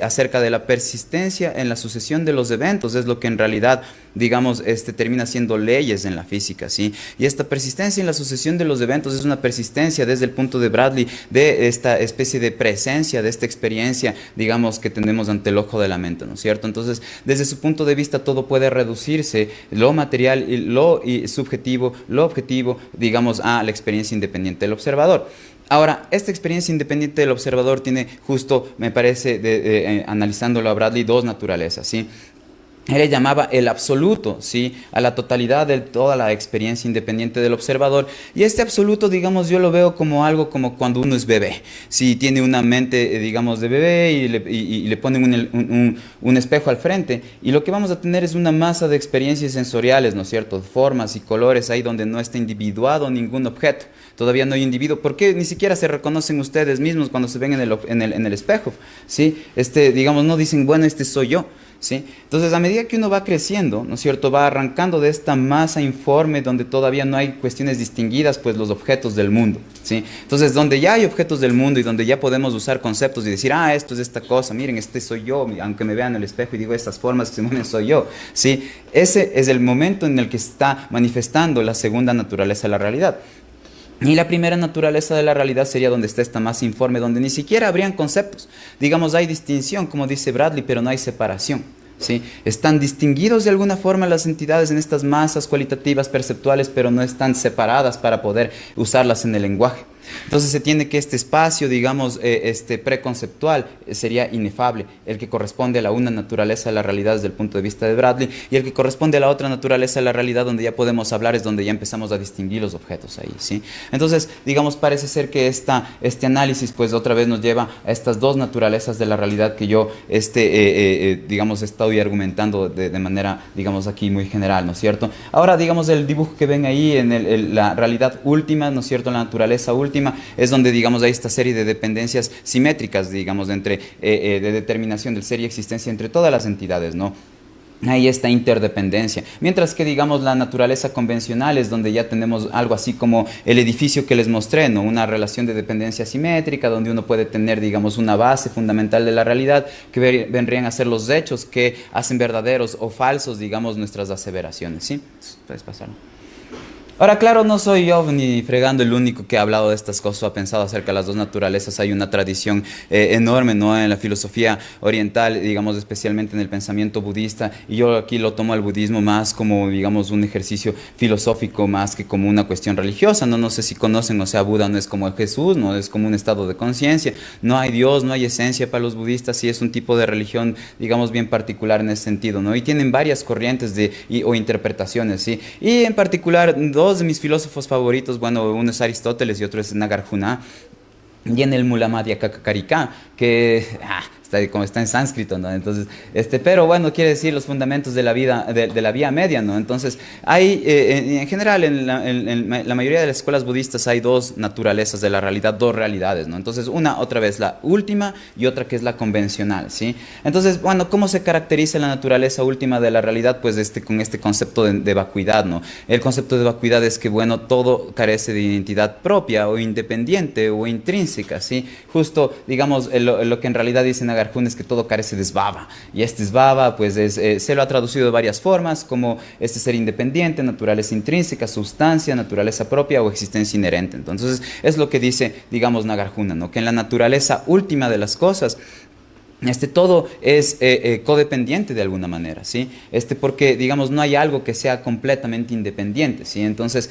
acerca de la persistencia en la sucesión de los eventos, es lo que en realidad, digamos, termina siendo leyes en la física, ¿sí? Y esta persistencia en la sucesión de los eventos es una persistencia desde el punto de Bradley de esta especie de presencia, de esta experiencia, digamos, que tenemos ante el ojo de la mente, ¿no es cierto? Entonces, desde su punto de vista, todo puede reducirse, lo material, lo subjetivo, lo objetivo, digamos, a la experiencia independiente del observador. Ahora, esta experiencia independiente del observador tiene justo, me parece, analizándolo a Bradley, dos naturalezas, ¿sí? Él le llamaba el absoluto, ¿sí? A la totalidad de toda la experiencia independiente del observador. Y este absoluto, digamos, yo lo veo como algo como cuando uno es bebé. Si tiene una mente, digamos, de bebé y le ponen un espejo al frente. Y lo que vamos a tener es una masa de experiencias sensoriales, ¿no es cierto? Formas y colores ahí donde no está individuado ningún objeto. Todavía no hay individuo. ¿Por qué ni siquiera se reconocen ustedes mismos cuando se ven en el espejo? ¿Sí? Digamos, no dicen, bueno, este soy yo. ¿Sí? Entonces, a medida que uno va creciendo, ¿no es cierto?, va arrancando de esta masa informe donde todavía no hay cuestiones distinguidas, pues los objetos del mundo, ¿sí? Entonces, donde ya hay objetos del mundo y donde ya podemos usar conceptos y decir, esto es esta cosa, miren, este soy yo, aunque me vean en el espejo y digo, estas formas que se mueven soy yo, ¿sí? Ese es el momento en el que está manifestando la segunda naturaleza de la realidad. Y la primera naturaleza de la realidad sería donde está esta masa informe, donde ni siquiera habrían conceptos. Digamos, hay distinción, como dice Bradley, pero no hay separación, ¿sí? Están distinguidos de alguna forma las entidades en estas masas cualitativas perceptuales, pero no están separadas para poder usarlas en el lenguaje. Entonces se tiene que este espacio, digamos, preconceptual sería inefable, el que corresponde a la una naturaleza de la realidad desde el punto de vista de Bradley, y el que corresponde a la otra naturaleza de la realidad donde ya podemos hablar es donde ya empezamos a distinguir los objetos ahí, ¿sí? Entonces, digamos, parece ser que este análisis pues otra vez nos lleva a estas dos naturalezas de la realidad que yo, digamos, estoy argumentando de manera, digamos, aquí muy general, ¿no es cierto? Ahora, digamos, el dibujo que ven ahí en la realidad última, ¿no es cierto?, la naturaleza última, es donde, digamos, hay esta serie de dependencias simétricas, digamos, de determinación del ser y existencia entre todas las entidades, ¿no? Hay esta interdependencia, mientras que, digamos, la naturaleza convencional es donde ya tenemos algo así como el edificio que les mostré, ¿no? Una relación de dependencia simétrica donde uno puede tener, digamos, una base fundamental de la realidad que vendrían a ser los hechos que hacen verdaderos o falsos, digamos, nuestras aseveraciones, ¿sí? Puedes pasarlo. Ahora, claro, no soy yo ni fregando el único que ha hablado de estas cosas o ha pensado acerca de las dos naturalezas. Hay una tradición enorme, ¿no?, en la filosofía oriental, digamos, especialmente en el pensamiento budista. Y yo aquí lo tomo al budismo más como, digamos, un ejercicio filosófico más que como una cuestión religiosa, ¿no? No sé si conocen, o sea, Buda no es como Jesús, no es como un estado de conciencia. No hay Dios, no hay esencia para los budistas. Sí es un tipo de religión, digamos, bien particular en ese sentido, ¿no? Y tienen varias corrientes o interpretaciones, ¿sí? Y en particular, dos de mis filósofos favoritos, bueno, uno es Aristóteles y otro es Nagarjuna, y en el Mula Madhyamaka, que como está en sánscrito, ¿no? Entonces, pero bueno, quiere decir los fundamentos de la vida, de la vía media, ¿no? Entonces, hay, en general, en la mayoría de las escuelas budistas hay dos naturalezas de la realidad, dos realidades, ¿no? Entonces, una, otra vez, la última y otra que es la convencional, ¿sí? Entonces, bueno, ¿cómo se caracteriza la naturaleza última de la realidad? Pues con este concepto de vacuidad, ¿no? El concepto de vacuidad es que, bueno, todo carece de identidad propia o independiente o intrínseca, ¿sí? Justo, digamos, lo que en realidad dicen Nagarjuna es que todo carece de svava, y este svava pues se lo ha traducido de varias formas, como ser independiente, naturaleza intrínseca, sustancia, naturaleza propia o existencia inherente. Entonces es lo que dice, digamos, Nagarjuna, ¿no?, que en la naturaleza última de las cosas todo es codependiente de alguna manera, ¿sí? Porque, digamos, no hay algo que sea completamente independiente, ¿sí? Entonces,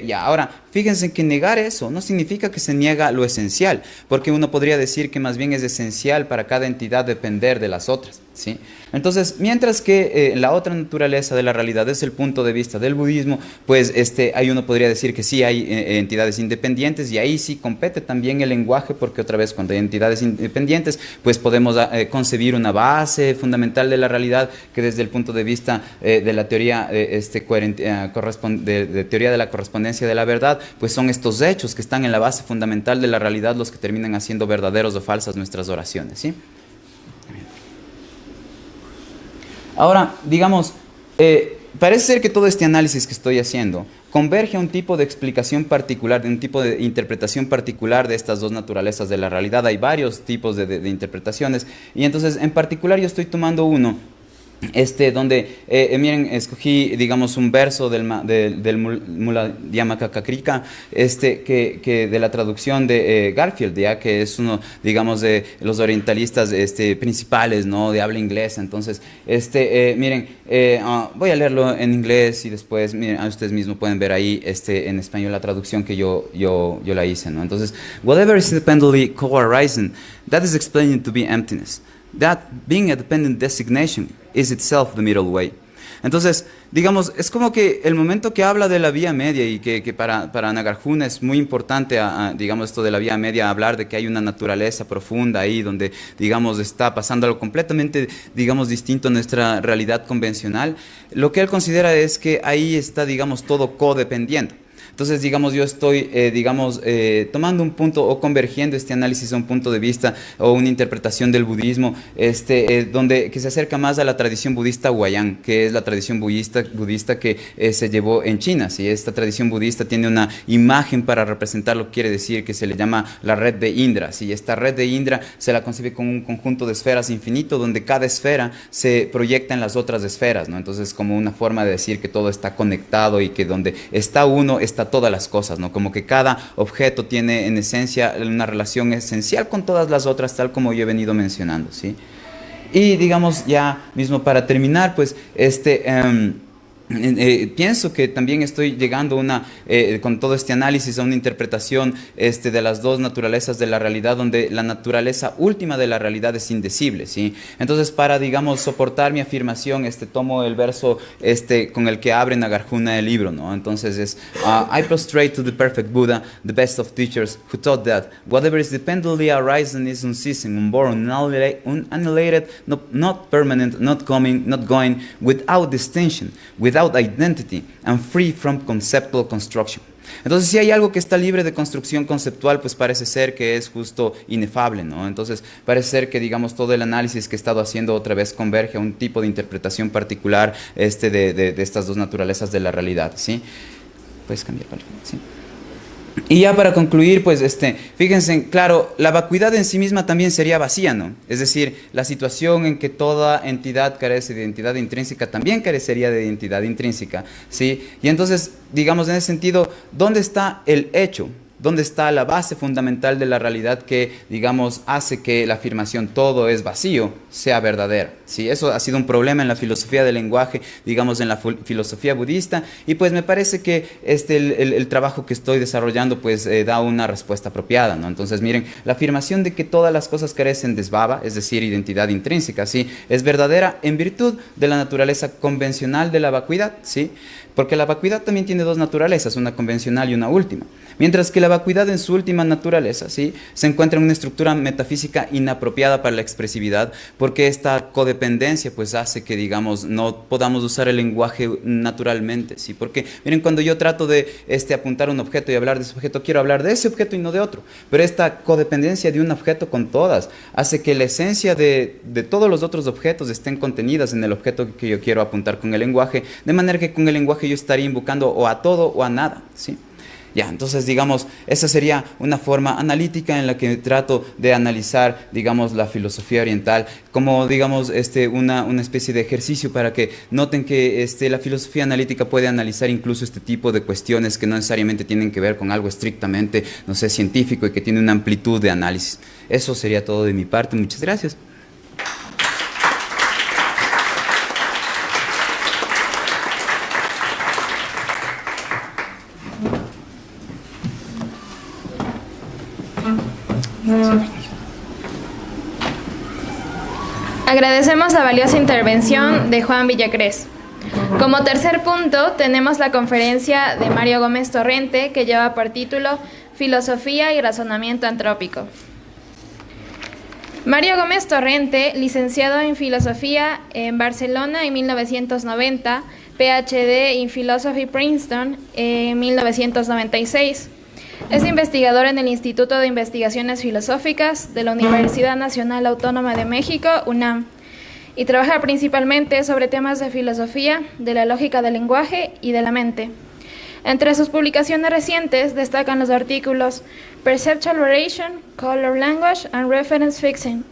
ya, ahora, fíjense que negar eso no significa que se niega lo esencial, porque uno podría decir que más bien es esencial para cada entidad depender de las otras, ¿sí? Entonces, mientras que la otra naturaleza de la realidad es el punto de vista del budismo, pues ahí uno podría decir que sí hay entidades independientes, y ahí sí compete también el lenguaje, porque otra vez cuando hay entidades independientes, pues podemos concebir una base fundamental de la realidad que desde el punto de vista de la teoría de teoría de la correspondencia de la verdad, pues son estos hechos que están en la base fundamental de la realidad los que terminan haciendo verdaderos o falsas nuestras oraciones, ¿sí? Ahora, digamos, parece ser que todo este análisis que estoy haciendo converge a un tipo de explicación particular, de un tipo de interpretación particular de estas dos naturalezas de la realidad. Hay varios tipos de interpretaciones, y entonces en particular yo estoy tomando uno donde, miren, escogí, digamos, un verso del Mula Madhyamaka, que de la traducción de Garfield, ya que es uno, digamos, de los orientalistas principales, ¿no?, de habla inglesa. Entonces, miren, voy a leerlo en inglés y después, miren, ustedes mismos pueden ver ahí en español la traducción que yo la hice, ¿no? Entonces, whatever is independently co-arising, that is explained to be emptiness. That being a dependent designation is itself the middle way. Entonces, digamos, es como que el momento que habla de la vía media, y que para Nagarjuna es muy importante, digamos, esto de la vía media, hablar de que hay una naturaleza profunda ahí donde, digamos, está pasando algo completamente, digamos, distinto a nuestra realidad convencional. Lo que él considera es que ahí está, digamos, todo codependiente. Entonces, digamos, yo estoy, tomando un punto o convergiendo este análisis a un punto de vista o una interpretación del budismo, que se acerca más a la tradición budista Huayang, que es la tradición budista que se llevó en China, ¿sí? Esta tradición budista tiene una imagen para representar lo que quiere decir, que se le llama la red de Indra, ¿sí? Esta red de Indra se la concibe como un conjunto de esferas infinito, donde cada esfera se proyecta en las otras esferas, ¿no? Entonces, como una forma de decir que todo está conectado y que donde está uno, está todas las cosas, ¿no? Como que cada objeto tiene en esencia una relación esencial con todas las otras, tal como yo he venido mencionando, ¿sí? Y digamos, ya mismo para terminar, pues pienso que también estoy llegando con todo este análisis a una interpretación de las dos naturalezas de la realidad, donde la naturaleza última de la realidad es indecible, ¿sí? Entonces, para, digamos, soportar mi afirmación, tomo el verso con el que abre Nagarjuna el libro, ¿no? Entonces es I prostrate to the perfect Buddha, the best of teachers, who taught that whatever is dependently arising is unceasing, unborn, unannihilated, not permanent, not coming, not going, without distinction, without identity, and free from conceptual construction. Entonces, si hay algo que está libre de construcción conceptual, pues parece ser que es justo inefable, ¿no? Entonces, parece ser que, digamos, todo el análisis que he estado haciendo otra vez converge a un tipo de interpretación particular de estas dos naturalezas de la realidad, ¿sí? Puedes cambiar, ¿sí? Y ya para concluir, pues fíjense, claro, la vacuidad en sí misma también sería vacía, ¿no? Es decir, la situación en que toda entidad carece de identidad intrínseca también carecería de identidad intrínseca, ¿sí? Y entonces, digamos, en ese sentido, ¿dónde está el hecho? ¿Dónde está la base fundamental de la realidad que, digamos, hace que la afirmación todo es vacío sea verdadera? ¿Sí? Eso ha sido un problema en la filosofía del lenguaje, digamos, en la filosofía budista, y pues me parece que el trabajo que estoy desarrollando pues da una respuesta apropiada, ¿no? Entonces, miren, la afirmación de que todas las cosas carecen de svava, es decir, identidad intrínseca, ¿sí? Es verdadera en virtud de la naturaleza convencional de la vacuidad, ¿sí? Porque la vacuidad también tiene dos naturalezas, una convencional y una última. Mientras que la vacuidad en su última naturaleza, ¿sí?, se encuentra en una estructura metafísica inapropiada para la expresividad, porque esta codependencia pues hace que, digamos, no podamos usar el lenguaje naturalmente, ¿sí? Porque, miren, cuando yo trato de apuntar un objeto y hablar de ese objeto, quiero hablar de ese objeto y no de otro. Pero esta codependencia de un objeto con todas hace que la esencia de todos los otros objetos estén contenidas en el objeto que yo quiero apuntar con el lenguaje, de manera que con el lenguaje yo estaría invocando o a todo o a nada, ¿sí? Ya, entonces, digamos, esa sería una forma analítica en la que trato de analizar, digamos, la filosofía oriental como, digamos, una especie de ejercicio para que noten que la filosofía analítica puede analizar incluso este tipo de cuestiones que no necesariamente tienen que ver con algo estrictamente, no sé, científico, y que tiene una amplitud de análisis. Eso sería todo de mi parte. Muchas gracias. Agradecemos la valiosa intervención de Juan Villacrés. Como tercer punto, tenemos la conferencia de Mario Gómez Torrente, que lleva por título Filosofía y Razonamiento Antrópico. Mario Gómez Torrente, licenciado en Filosofía en Barcelona en 1990, PhD en Philosophy Princeton en 1996. Es investigador en el Instituto de Investigaciones Filosóficas de la Universidad Nacional Autónoma de México, UNAM, y trabaja principalmente sobre temas de filosofía, de la lógica del lenguaje y de la mente. Entre sus publicaciones recientes destacan los artículos Perceptual Variation, Color Language and Reference Fixing,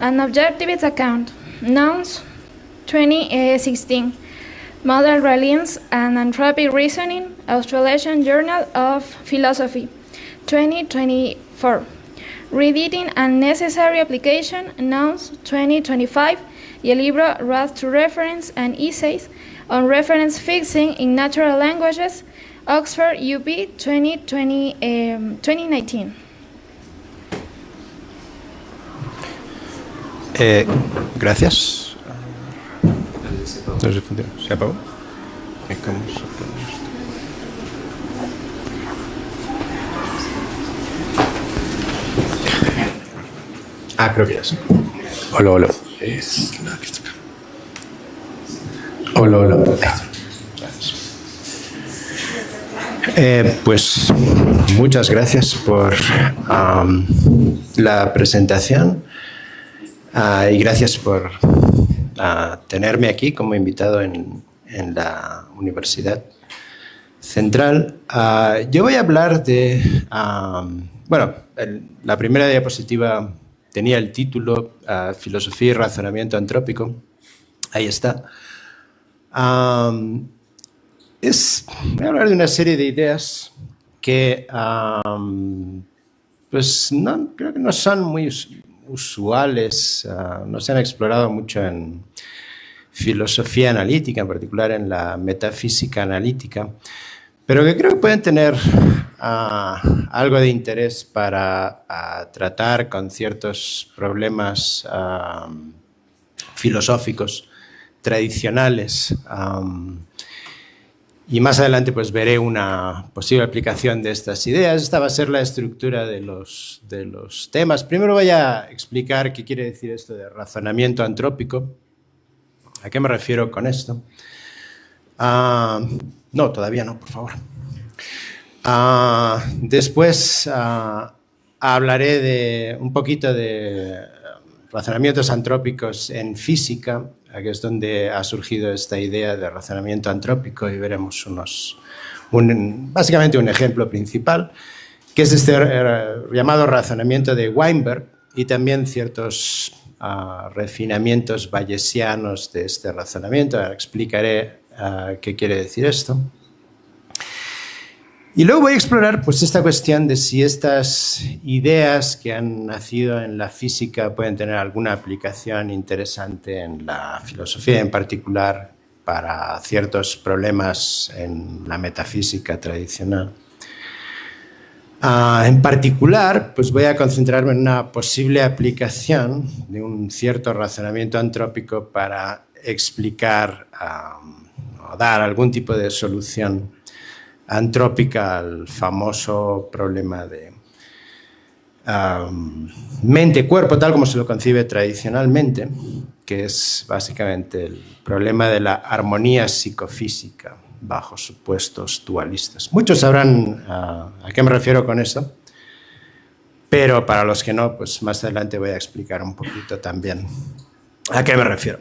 An Objectivist Account, Nouns, 2016, Model Reliance and Anthropic Reasoning, Australasian Journal of Philosophy, 2024, Reediting and Necessary Application, Nouns, 2025, y el libro Wrath to Reference and Essays on Reference Fixing in Natural Languages, Oxford UP 2019. Gracias. No sé si funciona. ¿Se apagó? Creo que ya sí. Hola, hola. Hola, hola. Pues muchas gracias por la presentación y gracias por tenerme aquí como invitado en la Universidad Central. Yo voy a hablar de... la primera diapositiva tenía el título Filosofía y Razonamiento Antrópico. Ahí está. Voy a hablar de una serie de ideas que creo que no son muy usuales, no se han explorado mucho en filosofía analítica, en particular en la metafísica analítica, pero que creo que pueden tener algo de interés para tratar con ciertos problemas filosóficos tradicionales. Y más adelante pues veré una posible aplicación de estas ideas. Esta va a ser la estructura de los temas. Primero voy a explicar qué quiere decir esto de razonamiento antrópico. ¿A qué me refiero con esto? No, todavía no, por favor. Después hablaré un poquito de razonamientos antrópicos en física, que es donde ha surgido esta idea de razonamiento antrópico, y veremos básicamente un ejemplo principal, que es este llamado razonamiento de Weinberg, y también ciertos refinamientos bayesianos de este razonamiento. Ahora explicaré qué quiere decir esto. Y luego voy a explorar pues, esta cuestión de si estas ideas que han nacido en la física pueden tener alguna aplicación interesante en la filosofía, en particular para ciertos problemas en la metafísica tradicional. En particular, pues voy a concentrarme en una posible aplicación de un cierto razonamiento antrópico para explicar o dar algún tipo de solución antrópica al famoso problema de mente-cuerpo, tal como se lo concibe tradicionalmente, que es básicamente el problema de la armonía psicofísica bajo supuestos dualistas. Muchos sabrán a qué me refiero con eso, pero para los que no, pues más adelante voy a explicar un poquito también a qué me refiero.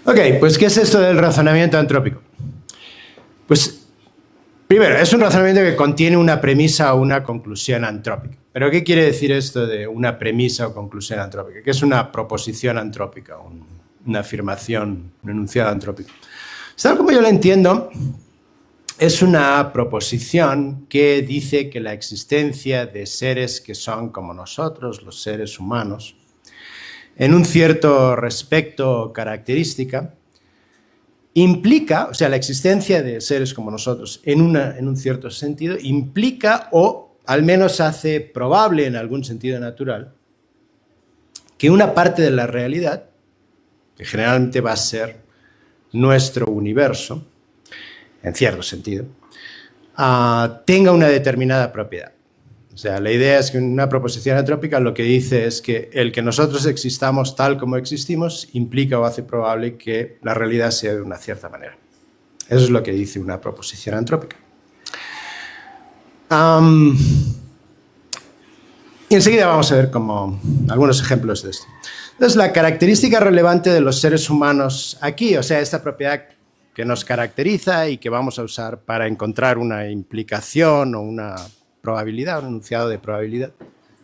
Ok, pues ¿qué es esto del razonamiento antrópico? Pues, primero, es un razonamiento que contiene una premisa o una conclusión antrópica. ¿Pero qué quiere decir esto de una premisa o conclusión antrópica? ¿Qué es una proposición antrópica, una afirmación, un enunciado antrópico? Tal como yo lo entiendo, es una proposición que dice que la existencia de seres que son como nosotros, los seres humanos, en un cierto respecto o característica, implica, o sea, la existencia de seres como nosotros en un cierto sentido, implica o al menos hace probable en algún sentido natural que una parte de la realidad, que generalmente va a ser nuestro universo, en cierto sentido, tenga una determinada propiedad. O sea, la idea es que una proposición antrópica lo que dice es que el que nosotros existamos tal como existimos implica o hace probable que la realidad sea de una cierta manera. Eso es lo que dice una proposición antrópica. Y enseguida vamos a ver algunos ejemplos de esto. Entonces, la característica relevante de los seres humanos aquí, o sea, esta propiedad que nos caracteriza y que vamos a usar para encontrar una implicación o una probabilidad, un enunciado de probabilidad.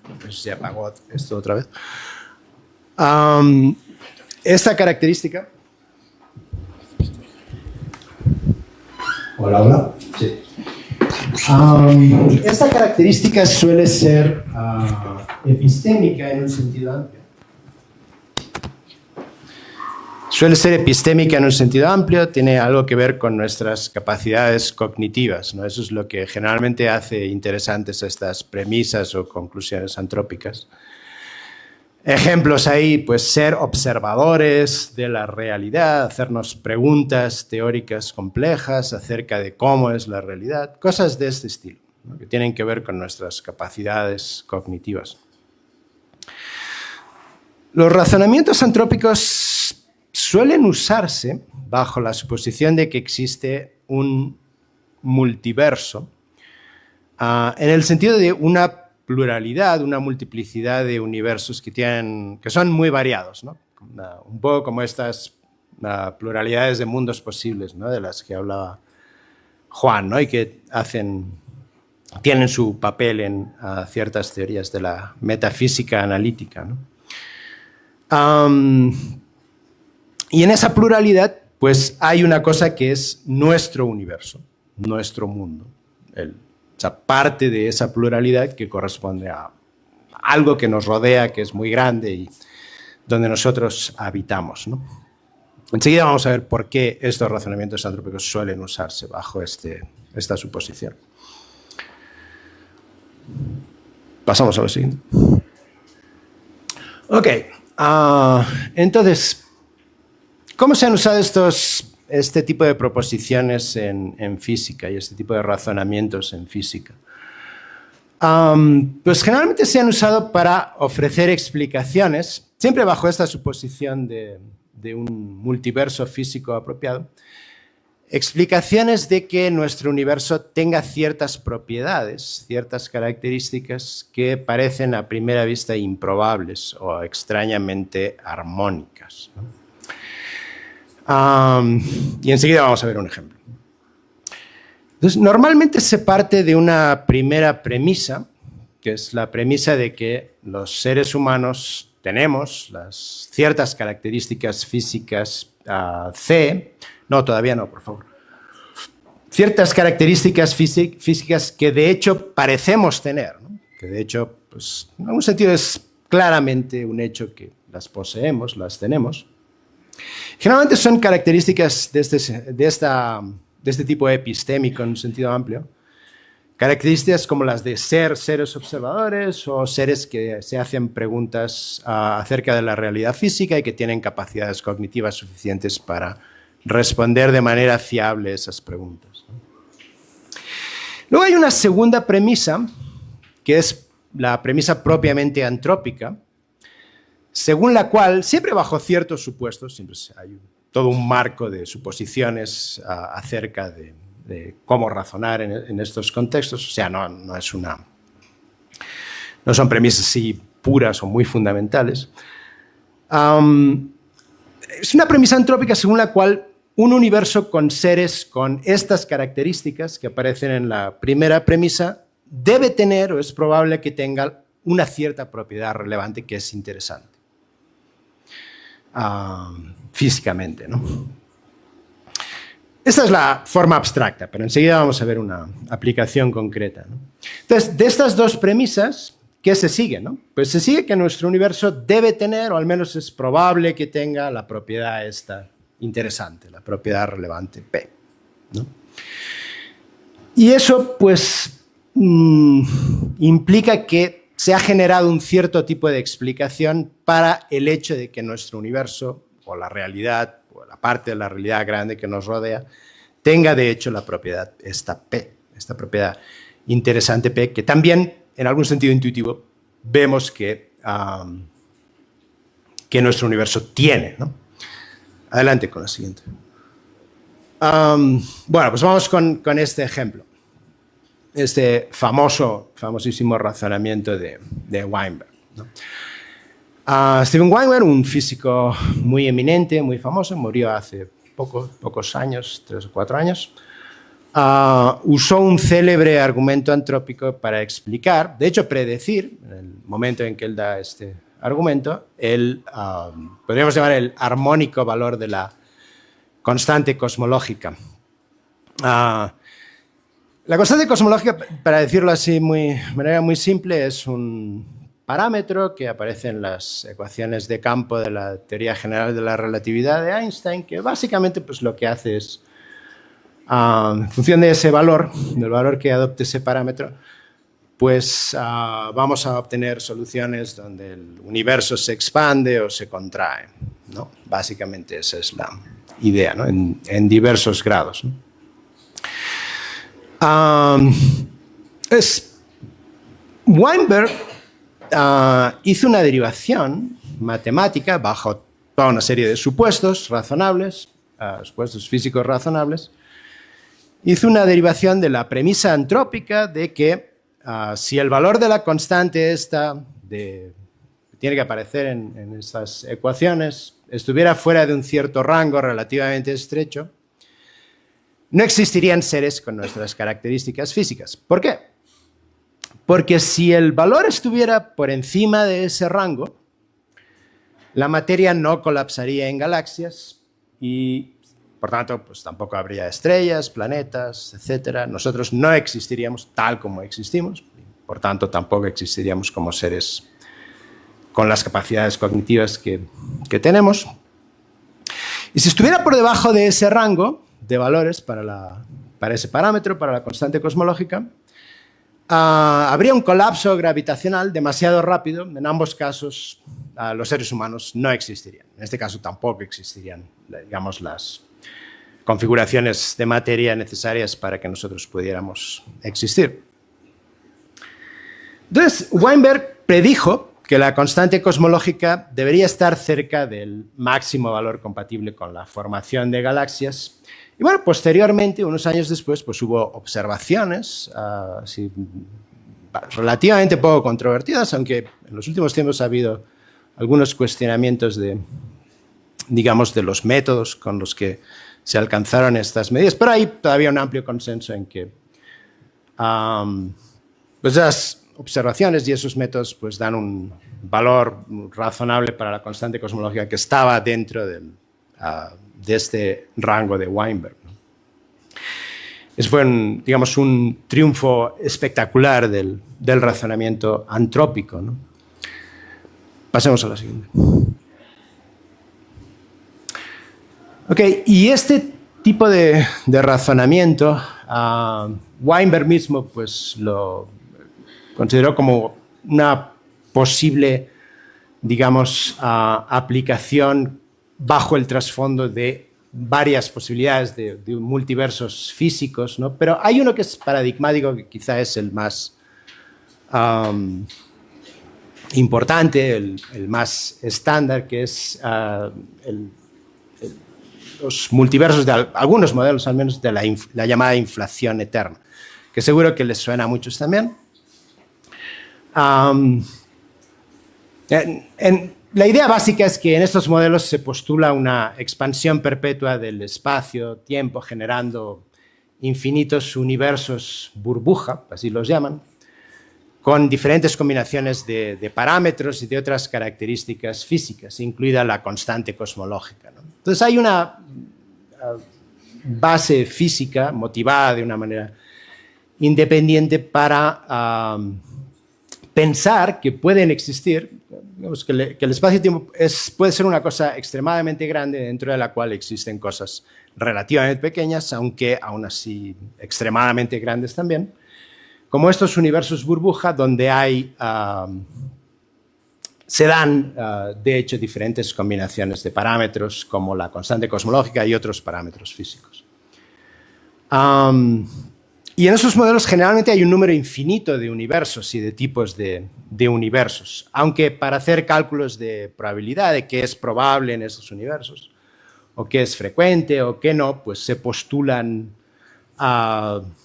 No sé si se apagó esto otra vez. Esta característica... Hola, hola. Sí. Esta característica suele ser epistémica en un sentido amplio. Suele ser epistémica en un sentido amplio, tiene algo que ver con nuestras capacidades cognitivas, ¿no? Eso es lo que generalmente hace interesantes estas premisas o conclusiones antrópicas. Ejemplos ahí, pues ser observadores de la realidad, hacernos preguntas teóricas complejas acerca de cómo es la realidad, cosas de este estilo, ¿no? Que tienen que ver con nuestras capacidades cognitivas. Los razonamientos antrópicos suelen usarse bajo la suposición de que existe un multiverso, en el sentido de una pluralidad, una multiplicidad de universos que son muy variados, ¿no? Un poco como estas pluralidades de mundos posibles, ¿no? De las que hablaba Juan, ¿no? Y que tienen su papel en ciertas teorías de la metafísica analítica, ¿no? Y en esa pluralidad, pues hay una cosa que es nuestro universo, nuestro mundo. Parte de esa pluralidad que corresponde a algo que nos rodea, que es muy grande y donde nosotros habitamos, ¿no? Enseguida vamos a ver por qué estos razonamientos antrópicos suelen usarse bajo esta suposición. Pasamos a lo siguiente. Ok, entonces, ¿cómo se han usado este tipo de proposiciones en física y este tipo de razonamientos en física? Pues generalmente se han usado para ofrecer explicaciones, siempre bajo esta suposición de un multiverso físico apropiado, explicaciones de que nuestro universo tenga ciertas propiedades, ciertas características que parecen a primera vista improbables o extrañamente armónicas, ¿no? Y enseguida vamos a ver un ejemplo. Entonces, normalmente se parte de una primera premisa, que es la premisa de que los seres humanos tenemos las ciertas características físicas C. No, todavía no, por favor. Ciertas características físicas que de hecho parecemos tener, ¿no? Que de hecho, pues, en algún sentido es claramente un hecho que las poseemos, las tenemos. Generalmente son características de este tipo epistémico en un sentido amplio. Características como las de ser seres observadores o seres que se hacen preguntas acerca de la realidad física y que tienen capacidades cognitivas suficientes para responder de manera fiable esas preguntas, ¿no? Luego hay una segunda premisa, que es la premisa propiamente antrópica, según la cual, siempre bajo ciertos supuestos, siempre hay todo un marco de suposiciones acerca de cómo razonar en estos contextos, o sea, no son premisas así puras o muy fundamentales. Es una premisa antrópica según la cual un universo con seres con estas características que aparecen en la primera premisa debe tener o es probable que tenga una cierta propiedad relevante que es interesante físicamente, ¿no? Esta es la forma abstracta, pero enseguida vamos a ver una aplicación concreta, ¿no? Entonces, de estas dos premisas, ¿qué se sigue, no? Pues se sigue que nuestro universo debe tener, o al menos es probable que tenga, la propiedad esta interesante, la propiedad relevante P, ¿no? Y eso, pues, implica que se ha generado un cierto tipo de explicación para el hecho de que nuestro universo, o la realidad, o la parte de la realidad grande que nos rodea, tenga de hecho la propiedad esta P, esta propiedad interesante P, que también, en algún sentido intuitivo, vemos que nuestro universo tiene, ¿no? Adelante con la siguiente. Bueno, pues vamos con este ejemplo. Este famosísimo razonamiento de Weinberg, ¿no? Steven Weinberg, un físico muy eminente, muy famoso, murió hace pocos años, 3 o 4 años, usó un célebre argumento antrópico para explicar, de hecho predecir, en el momento en que él da este argumento, podríamos llamar el armónico valor de la constante cosmológica. La constante cosmológica, para decirlo así de manera muy simple, es un parámetro que aparece en las ecuaciones de campo de la teoría general de la relatividad de Einstein, que básicamente pues, lo que hace es, en función de ese valor, del valor que adopte ese parámetro, pues vamos a obtener soluciones donde el universo se expande o se contrae, ¿no? Básicamente esa es la idea, ¿no? En diversos grados, ¿no? Weinberg hizo una derivación matemática bajo toda una serie de supuestos razonables, supuestos físicos razonables. Hizo una derivación de la premisa antrópica de que si el valor de la constante esta, que tiene que aparecer en estas ecuaciones, estuviera fuera de un cierto rango relativamente estrecho, no existirían seres con nuestras características físicas. ¿Por qué? Porque si el valor estuviera por encima de ese rango, la materia no colapsaría en galaxias y, por tanto, pues tampoco habría estrellas, planetas, etc. Nosotros no existiríamos tal como existimos, por tanto, tampoco existiríamos como seres con las capacidades cognitivas que tenemos. Y si estuviera por debajo de ese rango de valores para ese parámetro, para la constante cosmológica, habría un colapso gravitacional demasiado rápido. En ambos casos, los seres humanos no existirían. En este caso, tampoco existirían, digamos, las configuraciones de materia necesarias para que nosotros pudiéramos existir. Entonces, Weinberg predijo que la constante cosmológica debería estar cerca del máximo valor compatible con la formación de galaxias Y bueno, posteriormente, unos años después, pues hubo observaciones relativamente poco controvertidas, aunque en los últimos tiempos ha habido algunos cuestionamientos de, digamos, de los métodos con los que se alcanzaron estas medidas, pero hay todavía un amplio consenso en que pues las observaciones y esos métodos pues dan un valor razonable para la constante cosmológica que estaba dentro de este rango de Weinberg, ¿no? Ese fue, digamos, un triunfo espectacular del razonamiento antrópico, ¿no? Pasemos a la siguiente. Ok, y este tipo de razonamiento, Weinberg mismo pues, lo consideró como una posible, digamos, aplicación bajo el trasfondo de varias posibilidades de multiversos físicos, ¿no? Pero hay uno que es paradigmático, que quizá es el más importante, el más estándar, que es los multiversos de algunos modelos, al menos de la llamada inflación eterna, que seguro que les suena a muchos también. La idea básica es que en estos modelos se postula una expansión perpetua del espacio-tiempo, generando infinitos universos burbuja, así los llaman, con diferentes combinaciones de parámetros y de otras características físicas, incluida la constante cosmológica, ¿no? Entonces hay una base física motivada de una manera independiente para pensar que pueden existir, digamos, que el espacio-tiempo puede ser una cosa extremadamente grande dentro de la cual existen cosas relativamente pequeñas, aunque aún así extremadamente grandes también, como estos universos burbuja donde hay, se dan, de hecho, diferentes combinaciones de parámetros como la constante cosmológica y otros parámetros físicos. Y en esos modelos generalmente hay un número infinito de universos y de tipos de universos, aunque para hacer cálculos de probabilidad de qué es probable en esos universos, o qué es frecuente o qué no, pues se postulan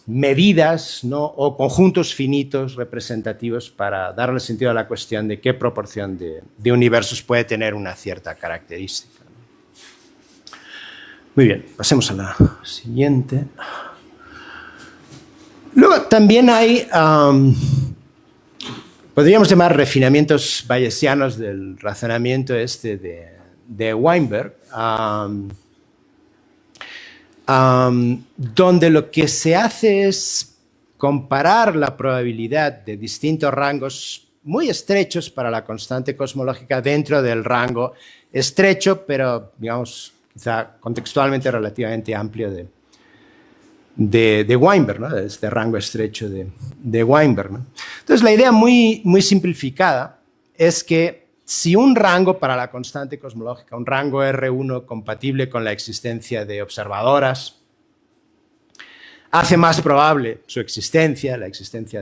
medidas, ¿no? O conjuntos finitos representativos para darle sentido a la cuestión de qué proporción de universos puede tener una cierta característica. Muy bien, pasemos a la siguiente. Luego también hay, podríamos llamar refinamientos bayesianos del razonamiento este de Weinberg, donde lo que se hace es comparar la probabilidad de distintos rangos muy estrechos para la constante cosmológica dentro del rango estrecho, pero digamos, quizá contextualmente relativamente amplio de Weinberg, ¿no? De este rango estrecho de Weinberg, ¿no? Entonces, la idea muy simplificada es que si un rango para la constante cosmológica, un rango R1 compatible con la existencia de observadoras, hace más probable su existencia, la existencia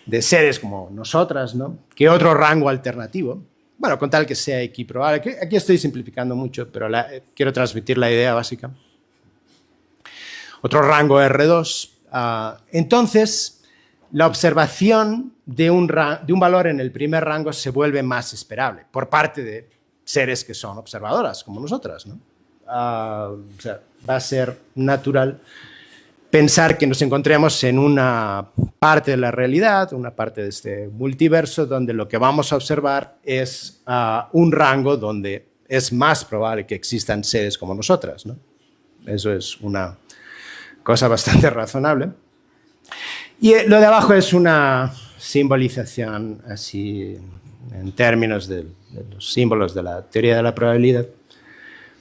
de seres como nosotras, ¿no? Que otro rango alternativo, bueno, con tal que sea equiprobable. Aquí estoy simplificando mucho, pero quiero transmitir la idea básica. Otro rango R2. Entonces, la observación de un valor en el primer rango se vuelve más esperable por parte de seres que son observadoras, como nosotras, ¿no? O sea, va a ser natural pensar que nos encontremos en una parte de la realidad, una parte de este multiverso, donde lo que vamos a observar es un rango donde es más probable que existan seres como nosotras, ¿no? Eso es una cosa bastante razonable. Y lo de abajo es una simbolización así en términos de los símbolos de la teoría de la probabilidad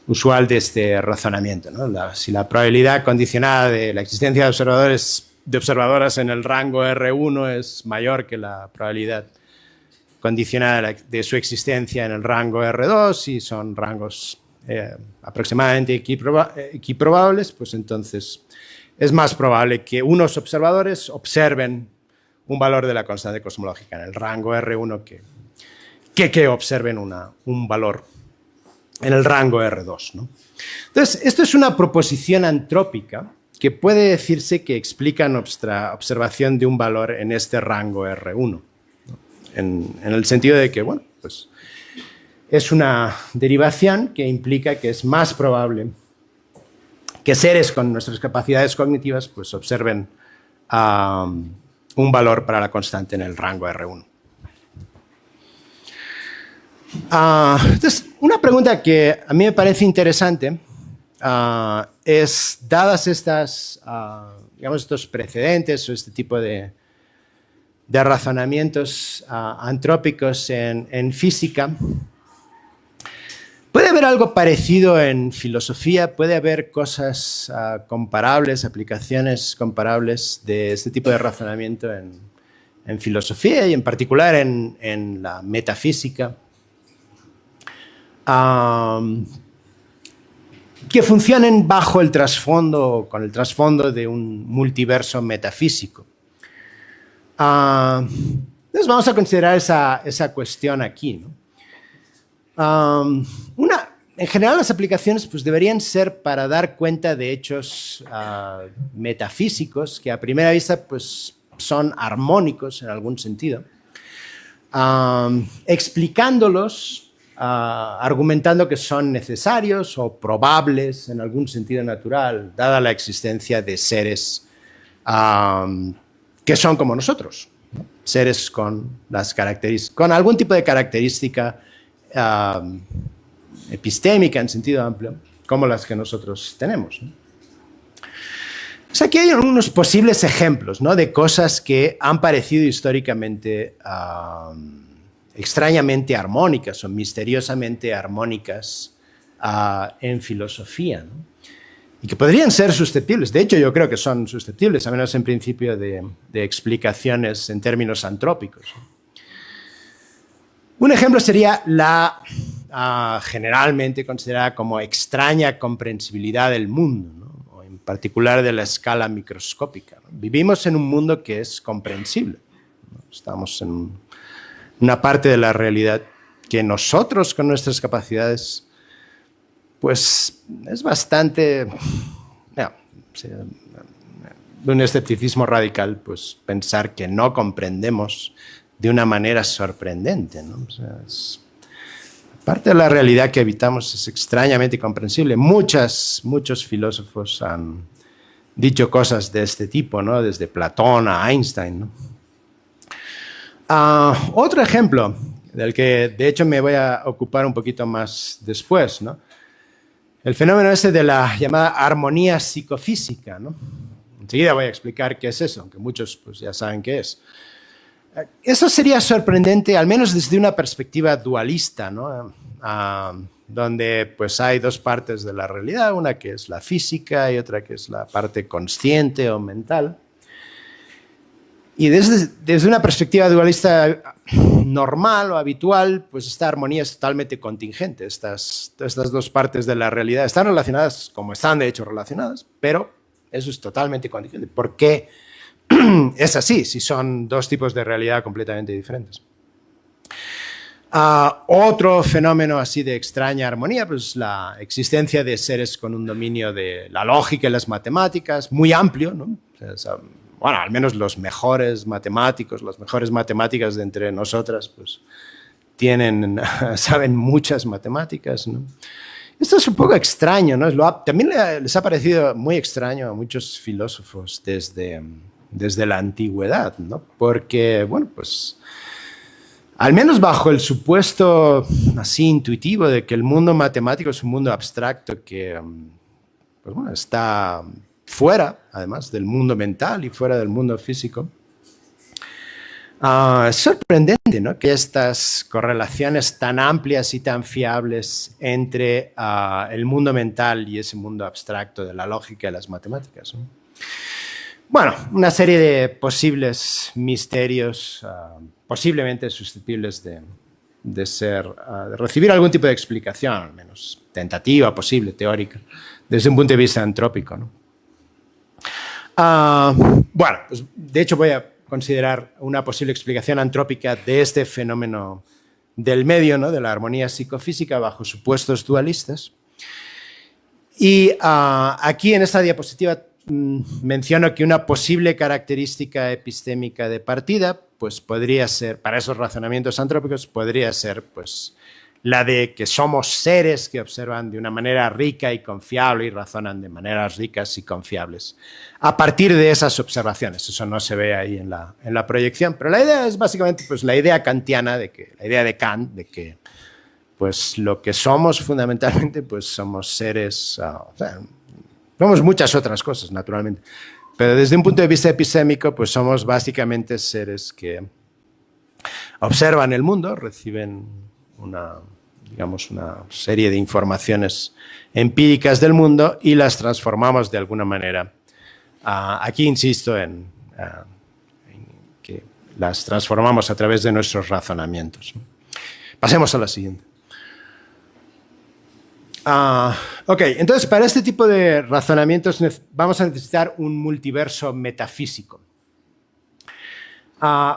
usual de este razonamiento, ¿no? Si la probabilidad condicionada de la existencia de observadoras en el rango R1 es mayor que la probabilidad condicionada de su existencia en el rango R2, si son rangos aproximadamente equiprobables, pues entonces es más probable que unos observadores observen un valor de la constante cosmológica en el rango R1 que observen un valor en el rango R2, ¿no? Entonces, esto es una proposición antrópica que puede decirse que explica nuestra observación de un valor en este rango R1, ¿no? En el sentido de que, bueno, pues es una derivación que implica que es más probable que seres con nuestras capacidades cognitivas pues observen un valor para la constante en el rango R1. Entonces, una pregunta que a mí me parece interesante es, dadas estas, digamos, estos precedentes o este tipo de razonamientos antrópicos en física, ¿puede haber algo parecido en filosofía? ¿Puede haber cosas comparables, aplicaciones comparables de este tipo de razonamiento en filosofía y en particular en la metafísica? Que funcionen bajo el trasfondo, con el trasfondo de un multiverso metafísico. Entonces vamos a considerar esa cuestión aquí, ¿no? En general las aplicaciones pues, deberían ser para dar cuenta de hechos metafísicos que a primera vista pues, son armónicos en algún sentido, explicándolos, argumentando que son necesarios o probables en algún sentido natural, dada la existencia de seres que son como nosotros, ¿no? Seres con algún tipo de característica epistémica en sentido amplio, como las que nosotros tenemos, ¿no? Pues aquí hay unos posibles ejemplos, ¿no? De cosas que han parecido históricamente extrañamente armónicas o misteriosamente armónicas en filosofía, ¿no? Y que podrían ser susceptibles, de hecho yo creo que son susceptibles, al menos en principio, de explicaciones en términos antrópicos. Un ejemplo sería la generalmente considerada como extraña comprensibilidad del mundo, ¿no? O en particular de la escala microscópica, ¿no? Vivimos en un mundo que es comprensible, ¿no? Estamos en una parte de la realidad que nosotros con nuestras capacidades pues es bastante de un escepticismo radical pues pensar que no comprendemos de una manera sorprendente, ¿no? O sea, parte de la realidad que habitamos es extrañamente comprensible. Muchos filósofos han dicho cosas de este tipo, ¿no? Desde Platón a Einstein, ¿no? Otro ejemplo, del que de hecho me voy a ocupar un poquito más después, ¿no? El fenómeno ese de la llamada armonía psicofísica, ¿no? Enseguida voy a explicar qué es eso, aunque muchos pues, ya saben qué es. Eso sería sorprendente, al menos desde una perspectiva dualista, ¿no? Donde pues, hay dos partes de la realidad, una que es la física y otra que es la parte consciente o mental. Y desde una perspectiva dualista normal o habitual, pues esta armonía es totalmente contingente. Estas dos partes de la realidad están relacionadas como están de hecho relacionadas, pero eso es totalmente contingente. ¿Por qué es así si son dos tipos de realidad completamente diferentes? Otro fenómeno así de extraña armonía, pues la existencia de seres con un dominio de la lógica y las matemáticas muy amplio, ¿no? O sea, bueno, al menos los mejores matemáticos, las mejores matemáticas de entre nosotras, pues saben muchas matemáticas, ¿no? Esto es un poco extraño, ¿no? También les ha parecido muy extraño a muchos filósofos desde la antigüedad, ¿no? Porque, bueno, pues al menos bajo el supuesto así intuitivo de que el mundo matemático es un mundo abstracto que, pues bueno, está fuera, además, del mundo mental y fuera del mundo físico. Es sorprendente, ¿no? Que estas correlaciones tan amplias y tan fiables entre el mundo mental y ese mundo abstracto de la lógica y las matemáticas, ¿no? Bueno, una serie de posibles misterios posiblemente susceptibles de recibir algún tipo de explicación, al menos tentativa, posible, teórica, desde un punto de vista antrópico, ¿no? Bueno, pues de hecho voy a considerar una posible explicación antrópica de este fenómeno del medio, ¿no? De la armonía psicofísica bajo supuestos dualistas. Y aquí en esta diapositiva menciono que una posible característica epistémica de partida, pues podría ser, para esos razonamientos antrópicos, podría ser pues la de que somos seres que observan de una manera rica y confiable y razonan de maneras ricas y confiables. A partir de esas observaciones, eso no se ve ahí en la proyección, pero la idea es básicamente pues la idea kantiana, la idea de Kant, de que pues lo que somos fundamentalmente pues somos seres, o sea, somos muchas otras cosas naturalmente, pero desde un punto de vista epistémico pues somos básicamente seres que observan el mundo, reciben una serie de informaciones empíricas del mundo y las transformamos de alguna manera. Aquí insisto en que las transformamos a través de nuestros razonamientos. Pasemos a la siguiente. Ok, entonces para este tipo de razonamientos vamos a necesitar un multiverso metafísico.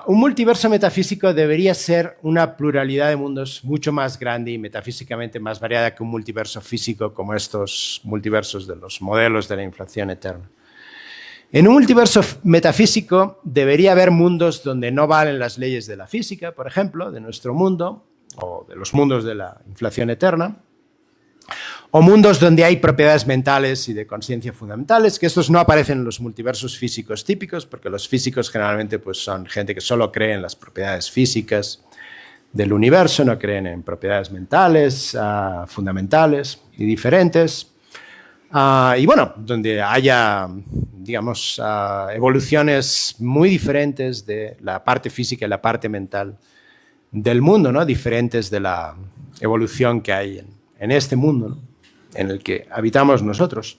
Un multiverso metafísico debería ser una pluralidad de mundos mucho más grande y metafísicamente más variada que un multiverso físico como estos multiversos de los modelos de la inflación eterna. En un multiverso metafísico debería haber mundos donde no valen las leyes de la física, por ejemplo, de nuestro mundo o de los mundos de la inflación eterna, o mundos donde hay propiedades mentales y de conciencia fundamentales, que estos no aparecen en los multiversos físicos típicos, porque los físicos generalmente pues, son gente que solo cree en las propiedades físicas del universo, no creen en propiedades mentales, fundamentales y diferentes. Y bueno, donde haya, digamos, evoluciones muy diferentes de la parte física y la parte mental del mundo, ¿no? Diferentes de la evolución que hay en este mundo, ¿no? En el que habitamos nosotros,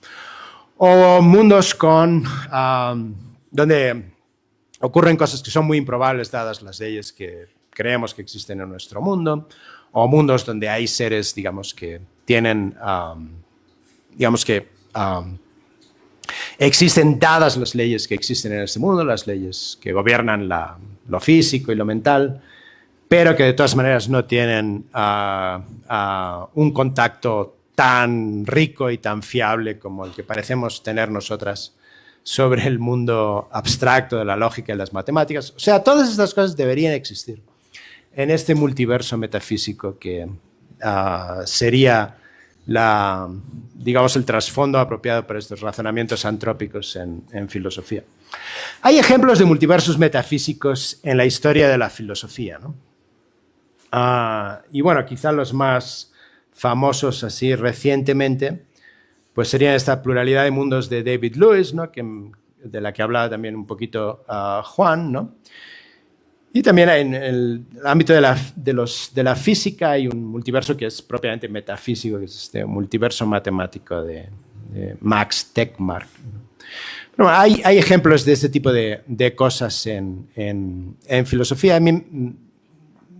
o mundos donde ocurren cosas que son muy improbables dadas las leyes que creemos que existen en nuestro mundo, o mundos donde hay seres, digamos, que tienen, existen dadas las leyes que existen en este mundo, las leyes que gobiernan lo físico y lo mental, pero que de todas maneras no tienen un contacto tan rico y tan fiable como el que parecemos tener nosotras sobre el mundo abstracto de la lógica y las matemáticas. O sea, todas estas cosas deberían existir en este multiverso metafísico que sería digamos, el trasfondo apropiado para estos razonamientos antrópicos en filosofía. Hay ejemplos de multiversos metafísicos en la historia de la filosofía, ¿no? Y bueno, quizá los más famosos así recientemente, pues serían esta pluralidad de mundos de David Lewis, ¿no? De la que hablaba también un poquito Juan, ¿no? Y también en el ámbito de la física hay un multiverso que es propiamente metafísico, que es este multiverso matemático de Max Tegmark, ¿no? Bueno, hay ejemplos de este tipo de cosas en filosofía. A mí,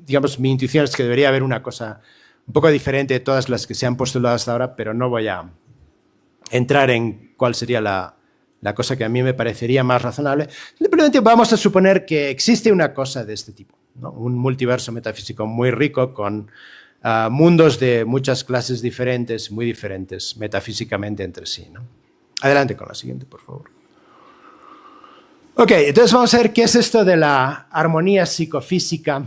digamos, mi intuición es que debería haber una cosa un poco diferente de todas las que se han postulado hasta ahora, pero no voy a entrar en cuál sería la cosa que a mí me parecería más razonable. Simplemente vamos a suponer que existe una cosa de este tipo, ¿no? Un multiverso metafísico muy rico con mundos de muchas clases diferentes, muy diferentes metafísicamente entre sí, ¿no? Adelante con la siguiente, por favor. Ok, entonces vamos a ver qué es esto de la armonía psicofísica,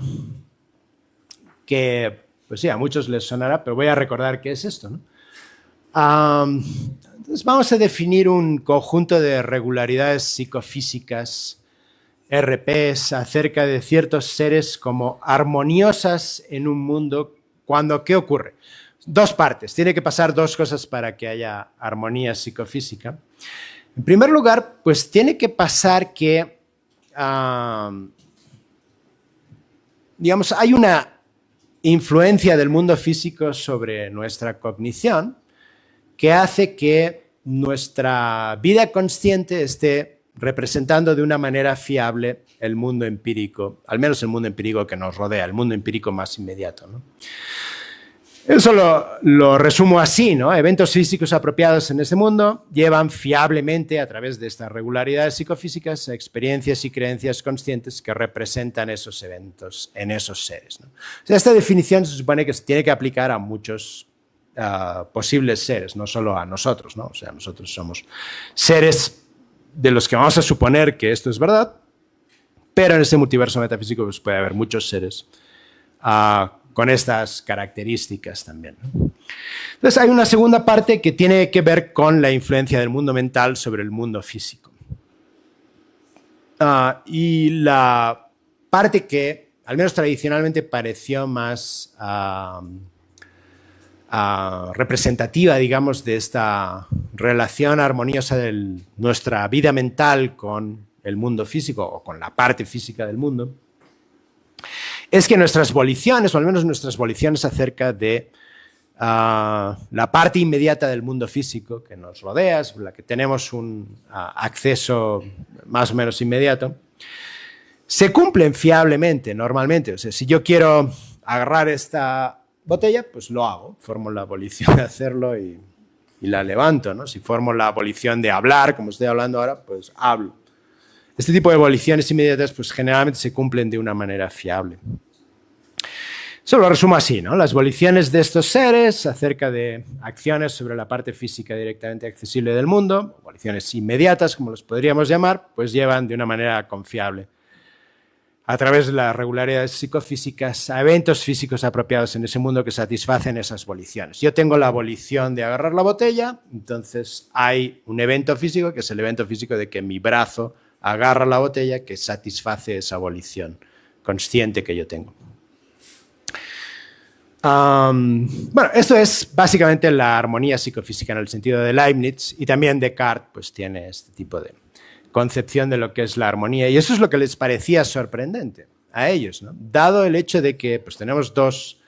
que pues sí, a muchos les sonará, pero voy a recordar qué es esto, ¿no? Entonces vamos a definir un conjunto de regularidades psicofísicas, RPs, acerca de ciertos seres como armoniosas en un mundo cuando, ¿qué ocurre? Dos partes, tiene que pasar dos cosas para que haya armonía psicofísica. En primer lugar, pues tiene que pasar que, digamos, hay una influencia del mundo físico sobre nuestra cognición que hace que nuestra vida consciente esté representando de una manera fiable el mundo empírico, al menos el mundo empírico que nos rodea, el mundo empírico más inmediato, ¿no? Eso lo resumo así, ¿no? Eventos físicos apropiados en ese mundo llevan fiablemente a través de estas regularidades psicofísicas a experiencias y creencias conscientes que representan esos eventos en esos seres, ¿no? O sea, esta definición se supone que se tiene que aplicar a muchos posibles seres, no solo a nosotros, ¿no? O sea, nosotros somos seres de los que vamos a suponer que esto es verdad, pero en ese multiverso metafísico pues, puede haber muchos seres con estas características también. Entonces hay una segunda parte que tiene que ver con la influencia del mundo mental sobre el mundo físico. Y la parte que, al menos tradicionalmente, pareció más representativa, digamos, de esta relación armoniosa de nuestra vida mental con el mundo físico o con la parte física del mundo, es que nuestras voliciones, o al menos nuestras voliciones acerca de la parte inmediata del mundo físico que nos rodea, sobre la que tenemos un acceso más o menos inmediato, se cumplen fiablemente, normalmente. O sea, si yo quiero agarrar esta botella, pues lo hago, formo la volición de hacerlo y la levanto, ¿no? Si formo la volición de hablar, como estoy hablando ahora, pues hablo. Este tipo de voliciones inmediatas pues generalmente se cumplen de una manera fiable. Eso lo resumo así, ¿no? Las voliciones de estos seres acerca de acciones sobre la parte física directamente accesible del mundo, voliciones inmediatas, como los podríamos llamar, pues llevan de una manera confiable a través de las regularidades psicofísicas a eventos físicos apropiados en ese mundo que satisfacen esas voliciones. Yo tengo la volición de agarrar la botella, entonces hay un evento físico que es el evento físico de que mi brazo agarra la botella que satisface esa volición consciente que yo tengo. Bueno, esto es básicamente la armonía psicofísica en el sentido de Leibniz, y también Descartes pues, tiene este tipo de concepción de lo que es la armonía, y eso es lo que les parecía sorprendente a ellos, ¿no? Dado el hecho de que pues, tenemos dos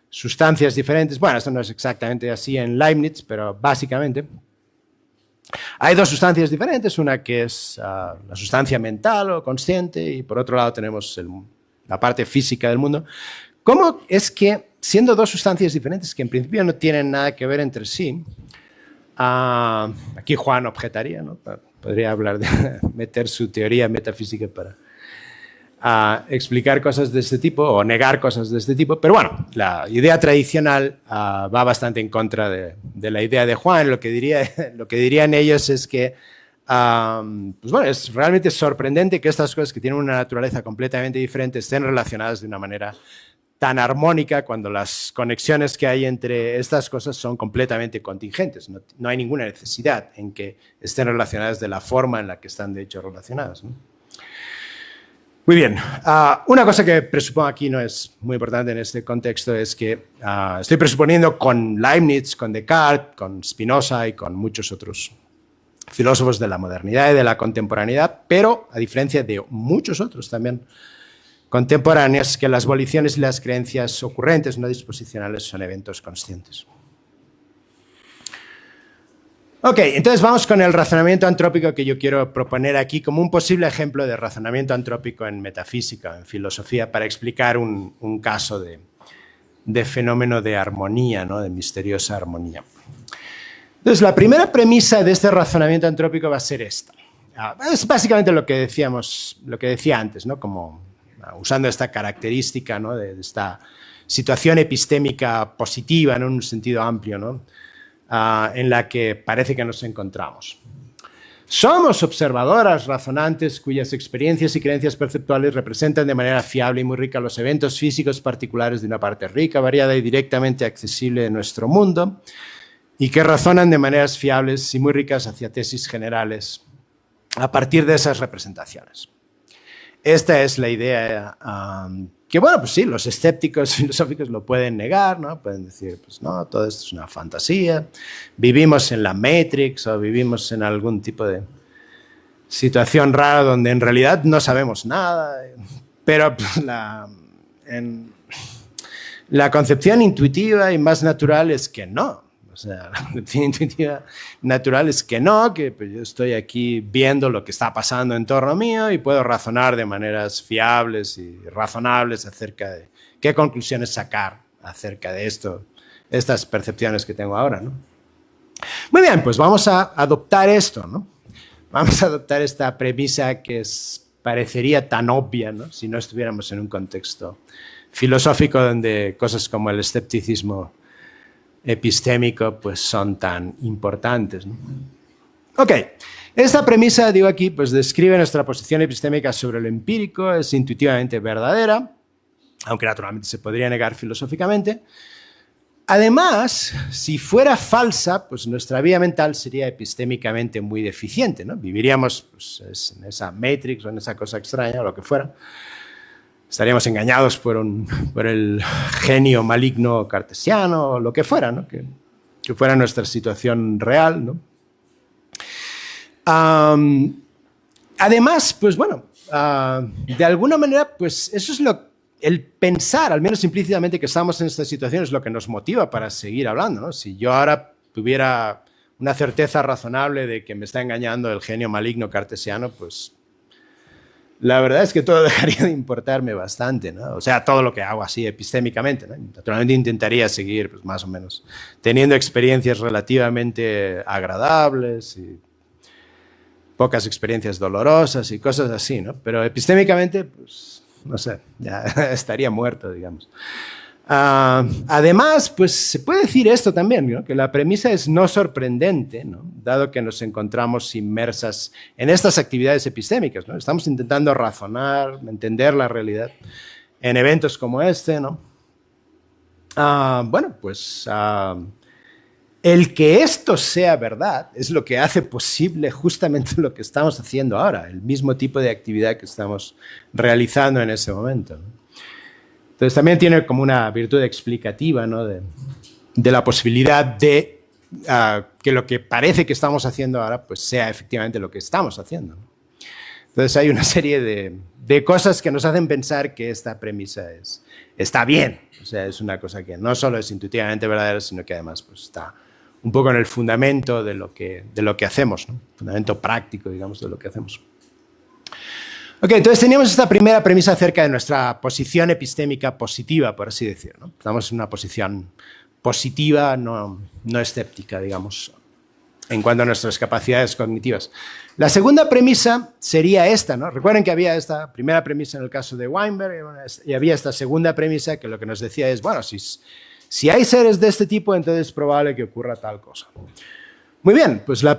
sustancias diferentes. Bueno, esto no es exactamente así en Leibniz, pero básicamente hay dos sustancias diferentes, una que es la sustancia mental o consciente, y por otro lado tenemos la parte física del mundo. ¿Cómo es que, siendo dos sustancias diferentes que en principio no tienen nada que ver entre sí, aquí Juan objetaría, ¿no? Podría hablar de meter su teoría metafísica para explicar cosas de este tipo o negar cosas de este tipo, pero bueno, la idea tradicional va bastante en contra de la idea de Juan. Lo que dirían ellos es que pues bueno, es realmente sorprendente que estas cosas que tienen una naturaleza completamente diferente estén relacionadas de una manera tan armónica cuando las conexiones que hay entre estas cosas son completamente contingentes. No hay ninguna necesidad en que estén relacionadas de la forma en la que están de hecho relacionadas, ¿no? Muy bien. Una cosa que presupongo aquí no es muy importante en este contexto es que estoy presuponiendo con Leibniz, con Descartes, con Spinoza y con muchos otros filósofos de la modernidad y de la contemporaneidad, pero a diferencia de muchos otros también contemporáneos, que las voliciones y las creencias ocurrentes no disposicionales son eventos conscientes. Ok, entonces vamos con el razonamiento antrópico que yo quiero proponer aquí como un posible ejemplo de razonamiento antrópico en metafísica, en filosofía, para explicar un caso de fenómeno de armonía, ¿no? De misteriosa armonía. Entonces, la primera premisa de este razonamiento antrópico va a ser esta. Es básicamente lo que decía antes, ¿no? Como usando esta característica, ¿no? de esta situación epistémica positiva, ¿no? En un sentido amplio, ¿no? En la que parece que nos encontramos. Somos observadoras razonantes cuyas experiencias y creencias perceptuales representan de manera fiable y muy rica los eventos físicos particulares de una parte rica, variada y directamente accesible de nuestro mundo, y que razonan de maneras fiables y muy ricas hacia tesis generales a partir de esas representaciones. Esta es la idea que, bueno, pues sí, los escépticos filosóficos lo pueden negar, ¿no? Pueden decir, pues no, todo esto es una fantasía, vivimos en la Matrix o vivimos en algún tipo de situación rara donde en realidad no sabemos nada, pero pues, la concepción intuitiva y más natural es que no. O sea, la concepción intuitiva natural es que no, que pues, yo estoy aquí viendo lo que está pasando en torno mío y puedo razonar de maneras fiables y razonables acerca de qué conclusiones sacar acerca de esto estas percepciones que tengo ahora, ¿no? Muy bien, pues vamos a adoptar esto, ¿no? Vamos a adoptar esta premisa que parecería tan obvia, ¿no? Si no estuviéramos en un contexto filosófico donde cosas como el escepticismo epistémico pues son tan importantes, ¿no? Ok, esta premisa, digo aquí, pues describe nuestra posición epistémica sobre lo empírico, es intuitivamente verdadera, aunque naturalmente se podría negar filosóficamente. Además, si fuera falsa, pues nuestra vida mental sería epistémicamente muy deficiente, ¿no? Viviríamos pues, en esa matrix o en esa cosa extraña o lo que fuera. Estaríamos engañados por el genio maligno cartesiano o lo que fuera, ¿no? Que fuera nuestra situación real, ¿no? Además, pues bueno, de alguna manera, pues eso es el pensar, al menos implícitamente, que estamos en esta situación es lo que nos motiva para seguir hablando, ¿no? Si yo ahora tuviera una certeza razonable de que me está engañando el genio maligno cartesiano, pues la verdad es que todo dejaría de importarme bastante, ¿no? O sea, todo lo que hago así epistémicamente, ¿no? Naturalmente intentaría seguir, pues más o menos, teniendo experiencias relativamente agradables y pocas experiencias dolorosas y cosas así, ¿no? Pero epistémicamente, pues, no sé, ya estaría muerto, digamos. Además, pues se puede decir esto también, ¿no? Que la premisa es no sorprendente, ¿no? Dado que nos encontramos inmersas en estas actividades epistémicas, ¿no? Estamos intentando razonar, entender la realidad en eventos como este, ¿no? Bueno, pues el que esto sea verdad es lo que hace posible justamente lo que estamos haciendo ahora, el mismo tipo de actividad que estamos realizando en ese momento, ¿no? Entonces también tiene como una virtud explicativa, ¿no? de la posibilidad de que lo que parece que estamos haciendo ahora pues sea efectivamente lo que estamos haciendo, ¿no? Entonces hay una serie de cosas que nos hacen pensar que esta premisa está bien. O sea, es una cosa que no solo es intuitivamente verdadera, sino que además pues, está un poco en el fundamento de lo que hacemos, ¿no? Fundamento práctico, digamos, de lo que hacemos. Ok, entonces teníamos esta primera premisa acerca de nuestra posición epistémica positiva, por así decir, ¿no? Estamos en una posición positiva, no escéptica, digamos, en cuanto a nuestras capacidades cognitivas. La segunda premisa sería esta, ¿no? Recuerden que había esta primera premisa en el caso de Weinberg y había esta segunda premisa que lo que nos decía es, bueno, si hay seres de este tipo, entonces es probable que ocurra tal cosa. Muy bien, pues la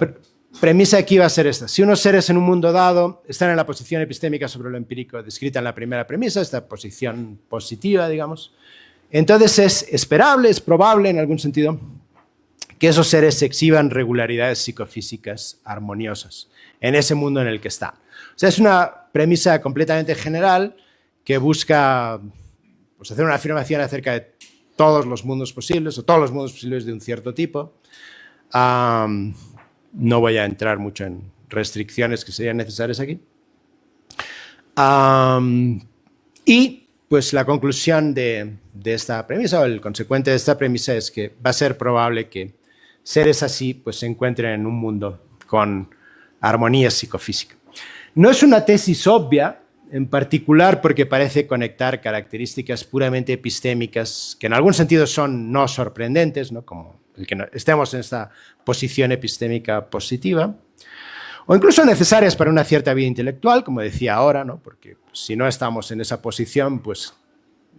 premisa aquí va a ser esta. Si unos seres en un mundo dado están en la posición epistémica sobre lo empírico descrita en la primera premisa, esta posición positiva, digamos, entonces es esperable, es probable en algún sentido, que esos seres exhiban regularidades psicofísicas armoniosas en ese mundo en el que están. O sea, es una premisa completamente general que busca pues, hacer una afirmación acerca de todos los mundos posibles o todos los mundos posibles de un cierto tipo. No voy a entrar mucho en restricciones que serían necesarias aquí. Y pues la conclusión de esta premisa o el consecuente de esta premisa es que va a ser probable que seres así pues, se encuentren en un mundo con armonía psicofísica. No es una tesis obvia, en particular porque parece conectar características puramente epistémicas que en algún sentido son no sorprendentes, ¿no? Como el que estemos en esta posición epistémica positiva, o incluso necesarias para una cierta vida intelectual, como decía ahora, ¿no? Porque si no estamos en esa posición, pues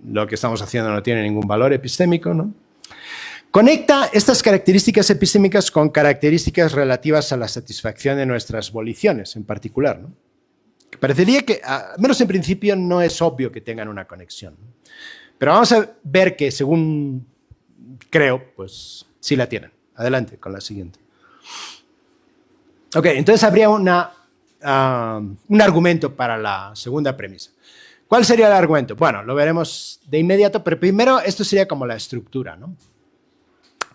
lo que estamos haciendo no tiene ningún valor epistémico, ¿no? Conecta estas características epistémicas con características relativas a la satisfacción de nuestras voliciones, en particular, ¿no? Parecería que, al menos en principio, no es obvio que tengan una conexión, ¿no? Pero vamos a ver que, según creo, pues sí la tienen. Adelante con la siguiente. Ok, entonces habría un argumento para la segunda premisa. ¿Cuál sería el argumento? Bueno, lo veremos de inmediato, pero primero esto sería como la estructura, ¿no?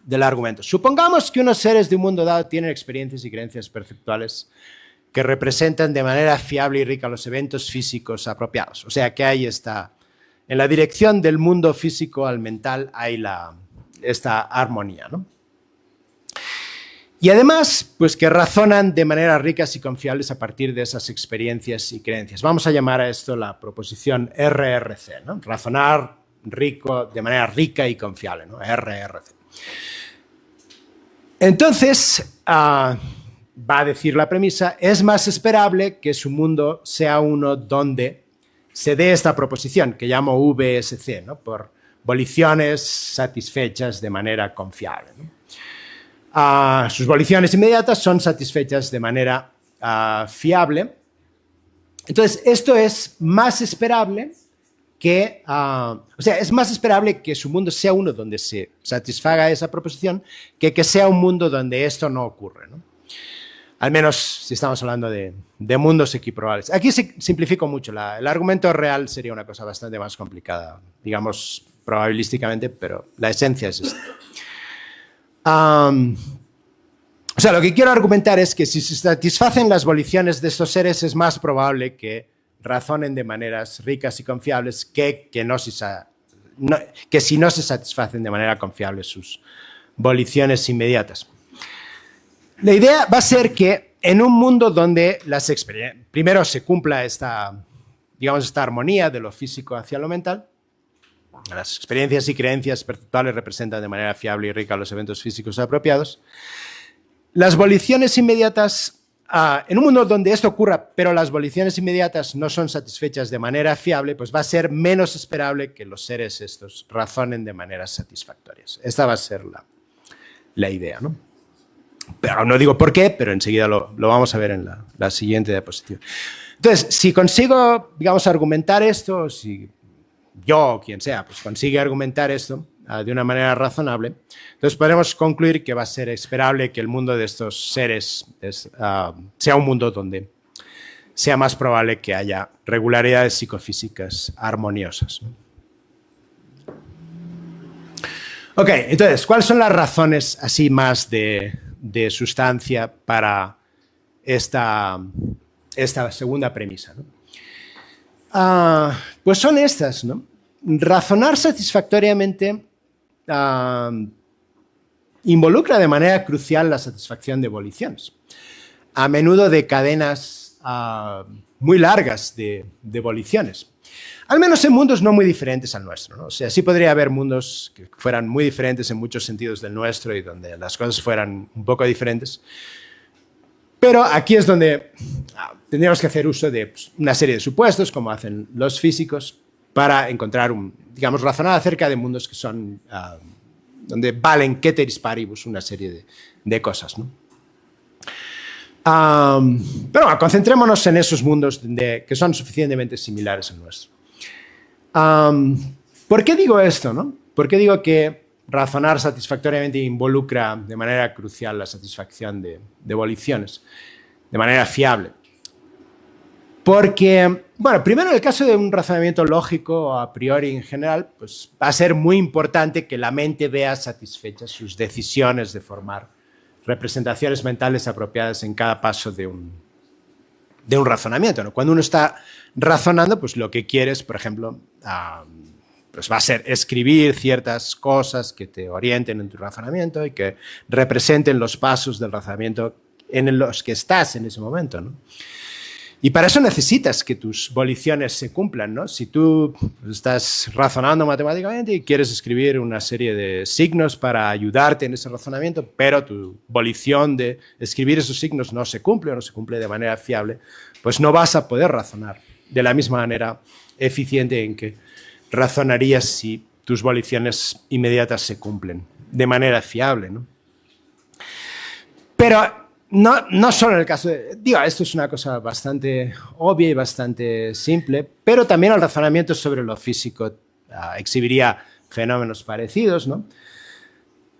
Del argumento. Supongamos que unos seres de un mundo dado tienen experiencias y creencias perceptuales que representan de manera fiable y rica los eventos físicos apropiados. O sea que ahí está, en la dirección del mundo físico al mental hay esta armonía, ¿no? Y además, pues que razonan de manera ricas y confiables a partir de esas experiencias y creencias. Vamos a llamar a esto la proposición RRC, ¿no? Razonar rico de manera rica y confiable, ¿no? RRC. Entonces, va a decir la premisa, es más esperable que su mundo sea uno donde se dé esta proposición, que llamo VSC, ¿no? Por voliciones satisfechas de manera confiable, ¿no? Sus voliciones inmediatas son satisfechas de manera fiable. Entonces, esto es más esperable que, es más esperable que su mundo sea uno donde se satisfaga esa proposición que sea un mundo donde esto no ocurre, ¿no? Al menos si estamos hablando de mundos equiprobables. Aquí simplifico mucho. El argumento real sería una cosa bastante más complicada, digamos, probabilísticamente, pero la esencia es esta. Lo que quiero argumentar es que si se satisfacen las voliciones de estos seres, es más probable que razonen de maneras ricas y confiables que si no se satisfacen de manera confiable sus voliciones inmediatas. La idea va a ser que en un mundo donde primero se cumpla esta armonía de lo físico hacia lo mental, las experiencias y creencias perceptuales representan de manera fiable y rica los eventos físicos apropiados. Las voliciones inmediatas, en un mundo donde esto ocurra, pero las voliciones inmediatas no son satisfechas de manera fiable, pues va a ser menos esperable que los seres estos razonen de maneras satisfactorias. Esta va a ser la idea, ¿no? Pero no digo por qué, pero enseguida lo vamos a ver en la siguiente diapositiva. Entonces, si consigo, argumentar esto, si yo o quien sea, pues consigue argumentar esto de una manera razonable, entonces podremos concluir que va a ser esperable que el mundo de estos seres sea un mundo donde sea más probable que haya regularidades psicofísicas armoniosas, ¿no? Ok, entonces, ¿cuáles son las razones así más de sustancia para esta segunda premisa, ¿no? Pues son estas, ¿no? Razonar satisfactoriamente involucra de manera crucial la satisfacción de voliciones, a menudo de cadenas muy largas de voliciones. Al menos en mundos no muy diferentes al nuestro, ¿no? O sea, sí podría haber mundos que fueran muy diferentes en muchos sentidos del nuestro y donde las cosas fueran un poco diferentes. Pero aquí es donde tendríamos que hacer uso de una serie de supuestos, como hacen los físicos, para encontrar razonar acerca de mundos que son, donde valen ceteris paribus una serie de cosas, ¿no? Pero bueno, concentrémonos en esos mundos que son suficientemente similares al nuestro. ¿Por qué digo esto, no? ¿Por qué digo que razonar satisfactoriamente involucra de manera crucial la satisfacción de voliciones, de manera fiable? Porque, bueno, primero en el caso de un razonamiento lógico a priori en general, pues va a ser muy importante que la mente vea satisfechas sus decisiones de formar representaciones mentales apropiadas en cada paso de un razonamiento, ¿no? Cuando uno está razonando, pues lo que quieres, por ejemplo, pues va a ser escribir ciertas cosas que te orienten en tu razonamiento y que representen los pasos del razonamiento en los que estás en ese momento, ¿no? Y para eso necesitas que tus voliciones se cumplan, ¿no? Si tú estás razonando matemáticamente y quieres escribir una serie de signos para ayudarte en ese razonamiento, pero tu volición de escribir esos signos no se cumple o no se cumple de manera fiable, pues no vas a poder razonar de la misma manera eficiente en que razonarías si tus voliciones inmediatas se cumplen de manera fiable, ¿no? Pero no solo en el caso esto es una cosa bastante obvia y bastante simple, pero también el razonamiento sobre lo físico exhibiría fenómenos parecidos, ¿no?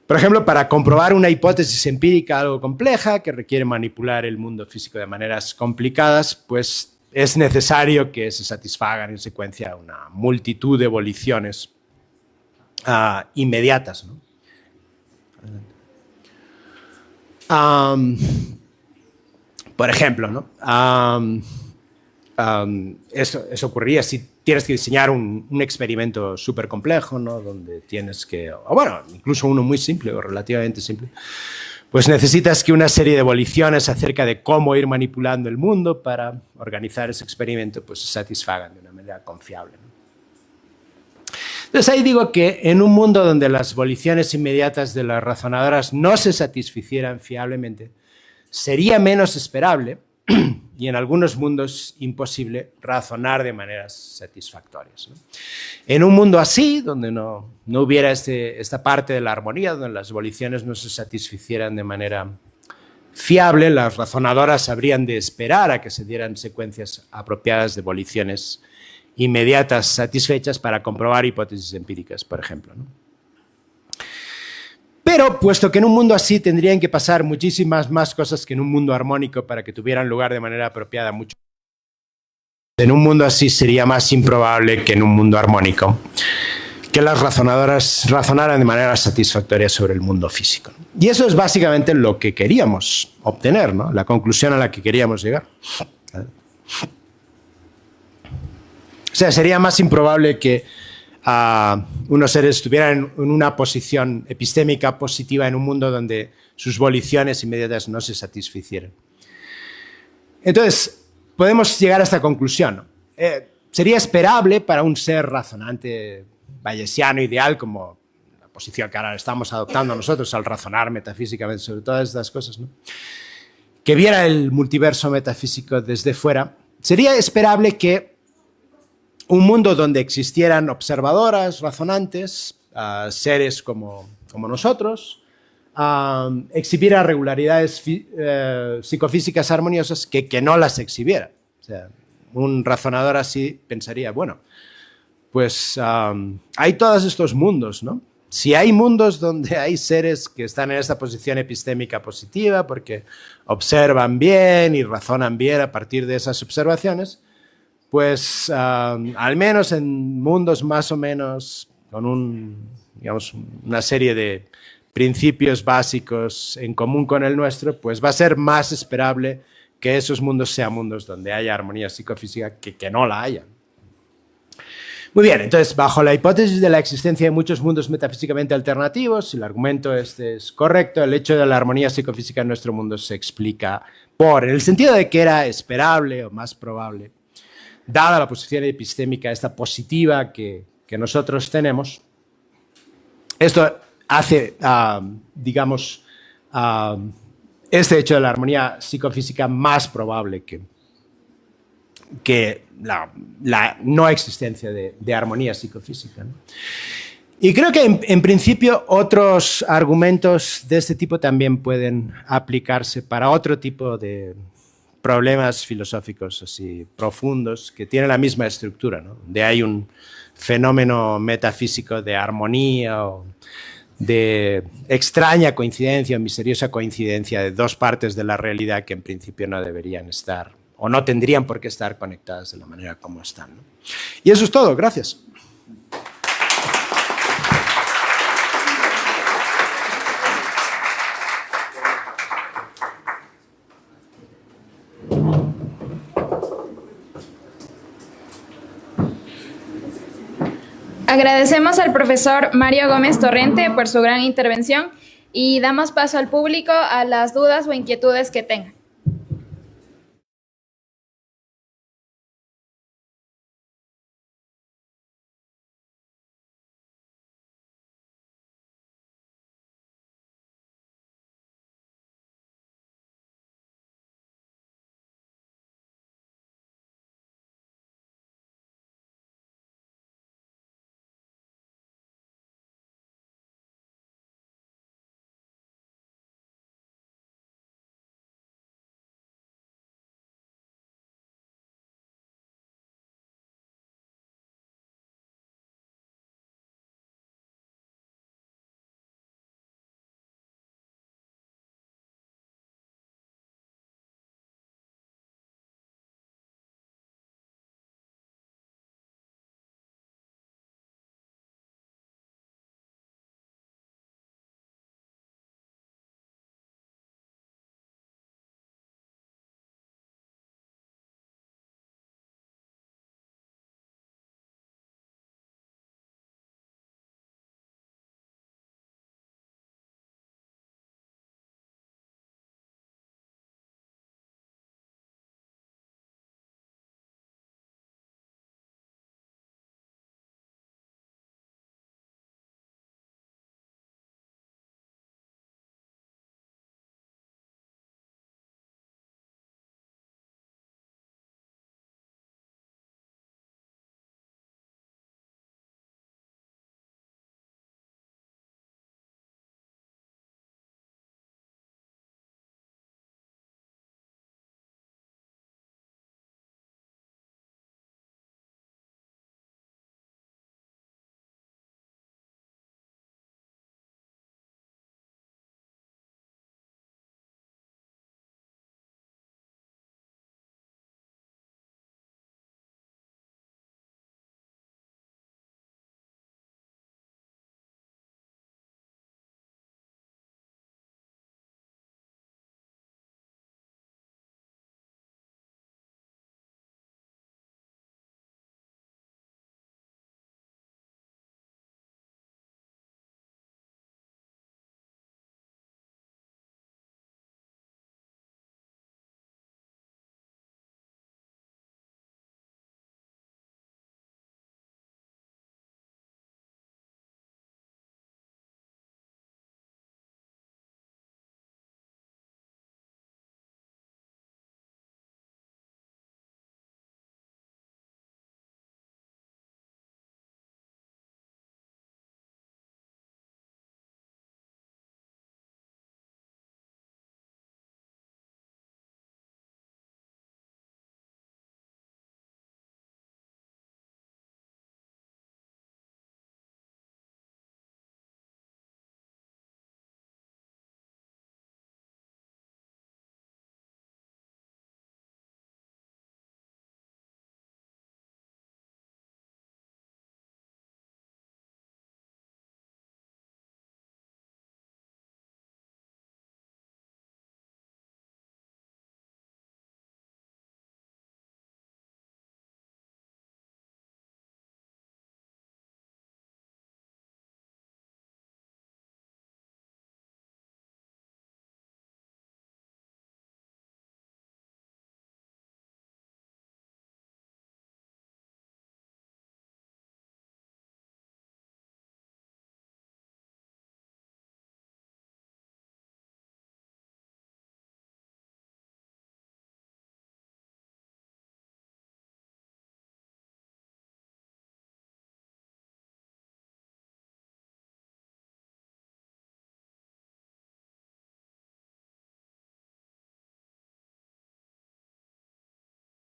Por ejemplo, para comprobar una hipótesis empírica algo compleja que requiere manipular el mundo físico de maneras complicadas, pues es necesario que se satisfagan en secuencia una multitud de voliciones inmediatas, ¿no? Por ejemplo, ¿no? Eso ocurriría si tienes que diseñar un experimento súper complejo, ¿no? Donde tienes que, o bueno, incluso uno muy simple o relativamente simple, pues necesitas que una serie de voliciones acerca de cómo ir manipulando el mundo para organizar ese experimento pues se satisfagan de una manera confiable, ¿no? Entonces ahí digo que en un mundo donde las voliciones inmediatas de las razonadoras no se satisficieran fiablemente, sería menos esperable y en algunos mundos imposible razonar de maneras satisfactorias, ¿no? En un mundo así, donde no hubiera esta parte de la armonía, donde las voliciones no se satisficieran de manera fiable, las razonadoras habrían de esperar a que se dieran secuencias apropiadas de voliciones inmediatas satisfechas para comprobar hipótesis empíricas, por ejemplo, ¿no? Pero, puesto que en un mundo así tendrían que pasar muchísimas más cosas que en un mundo armónico para que tuvieran lugar de manera apropiada, en un mundo así sería más improbable que en un mundo armónico que las razonadoras razonaran de manera satisfactoria sobre el mundo físico. Y eso es básicamente lo que queríamos obtener, ¿no? La conclusión a la que queríamos llegar. O sea, sería más improbable que unos seres estuvieran en una posición epistémica positiva en un mundo donde sus voliciones inmediatas no se satisficieran. Entonces, podemos llegar a esta conclusión, ¿no? Sería esperable para un ser razonante bayesiano ideal, como la posición que ahora estamos adoptando nosotros al razonar metafísicamente sobre todas estas cosas, ¿no? Que viera el multiverso metafísico desde fuera, sería esperable que un mundo donde existieran observadoras, razonantes, seres como nosotros, exhibiera regularidades psicofísicas armoniosas que no las exhibiera. O sea, un razonador así pensaría, bueno, pues hay todos estos mundos, ¿no? Si hay mundos donde hay seres que están en esta posición epistémica positiva porque observan bien y razonan bien a partir de esas observaciones, pues al menos en mundos más o menos con digamos, una serie de principios básicos en común con el nuestro, pues va a ser más esperable que esos mundos sean mundos donde haya armonía psicofísica que no la haya. Muy bien, entonces, bajo la hipótesis de la existencia de muchos mundos metafísicamente alternativos, si el argumento este es correcto, el hecho de la armonía psicofísica en nuestro mundo se explica en el sentido de que era esperable o más probable, dada la posición epistémica esta positiva que nosotros tenemos. Esto hace, digamos, este hecho de la armonía psicofísica más probable que la no existencia de armonía psicofísica, ¿no? Y creo que en principio otros argumentos de este tipo también pueden aplicarse para otro tipo de problemas filosóficos así profundos que tienen la misma estructura, ¿no? Donde hay un fenómeno metafísico de armonía o de extraña coincidencia o misteriosa coincidencia de dos partes de la realidad que en principio no deberían estar o no tendrían por qué estar conectadas de la manera como están, ¿no? Y eso es todo, gracias. Agradecemos al profesor Mario Gómez Torrente por su gran intervención y damos paso al público a las dudas o inquietudes que tengan.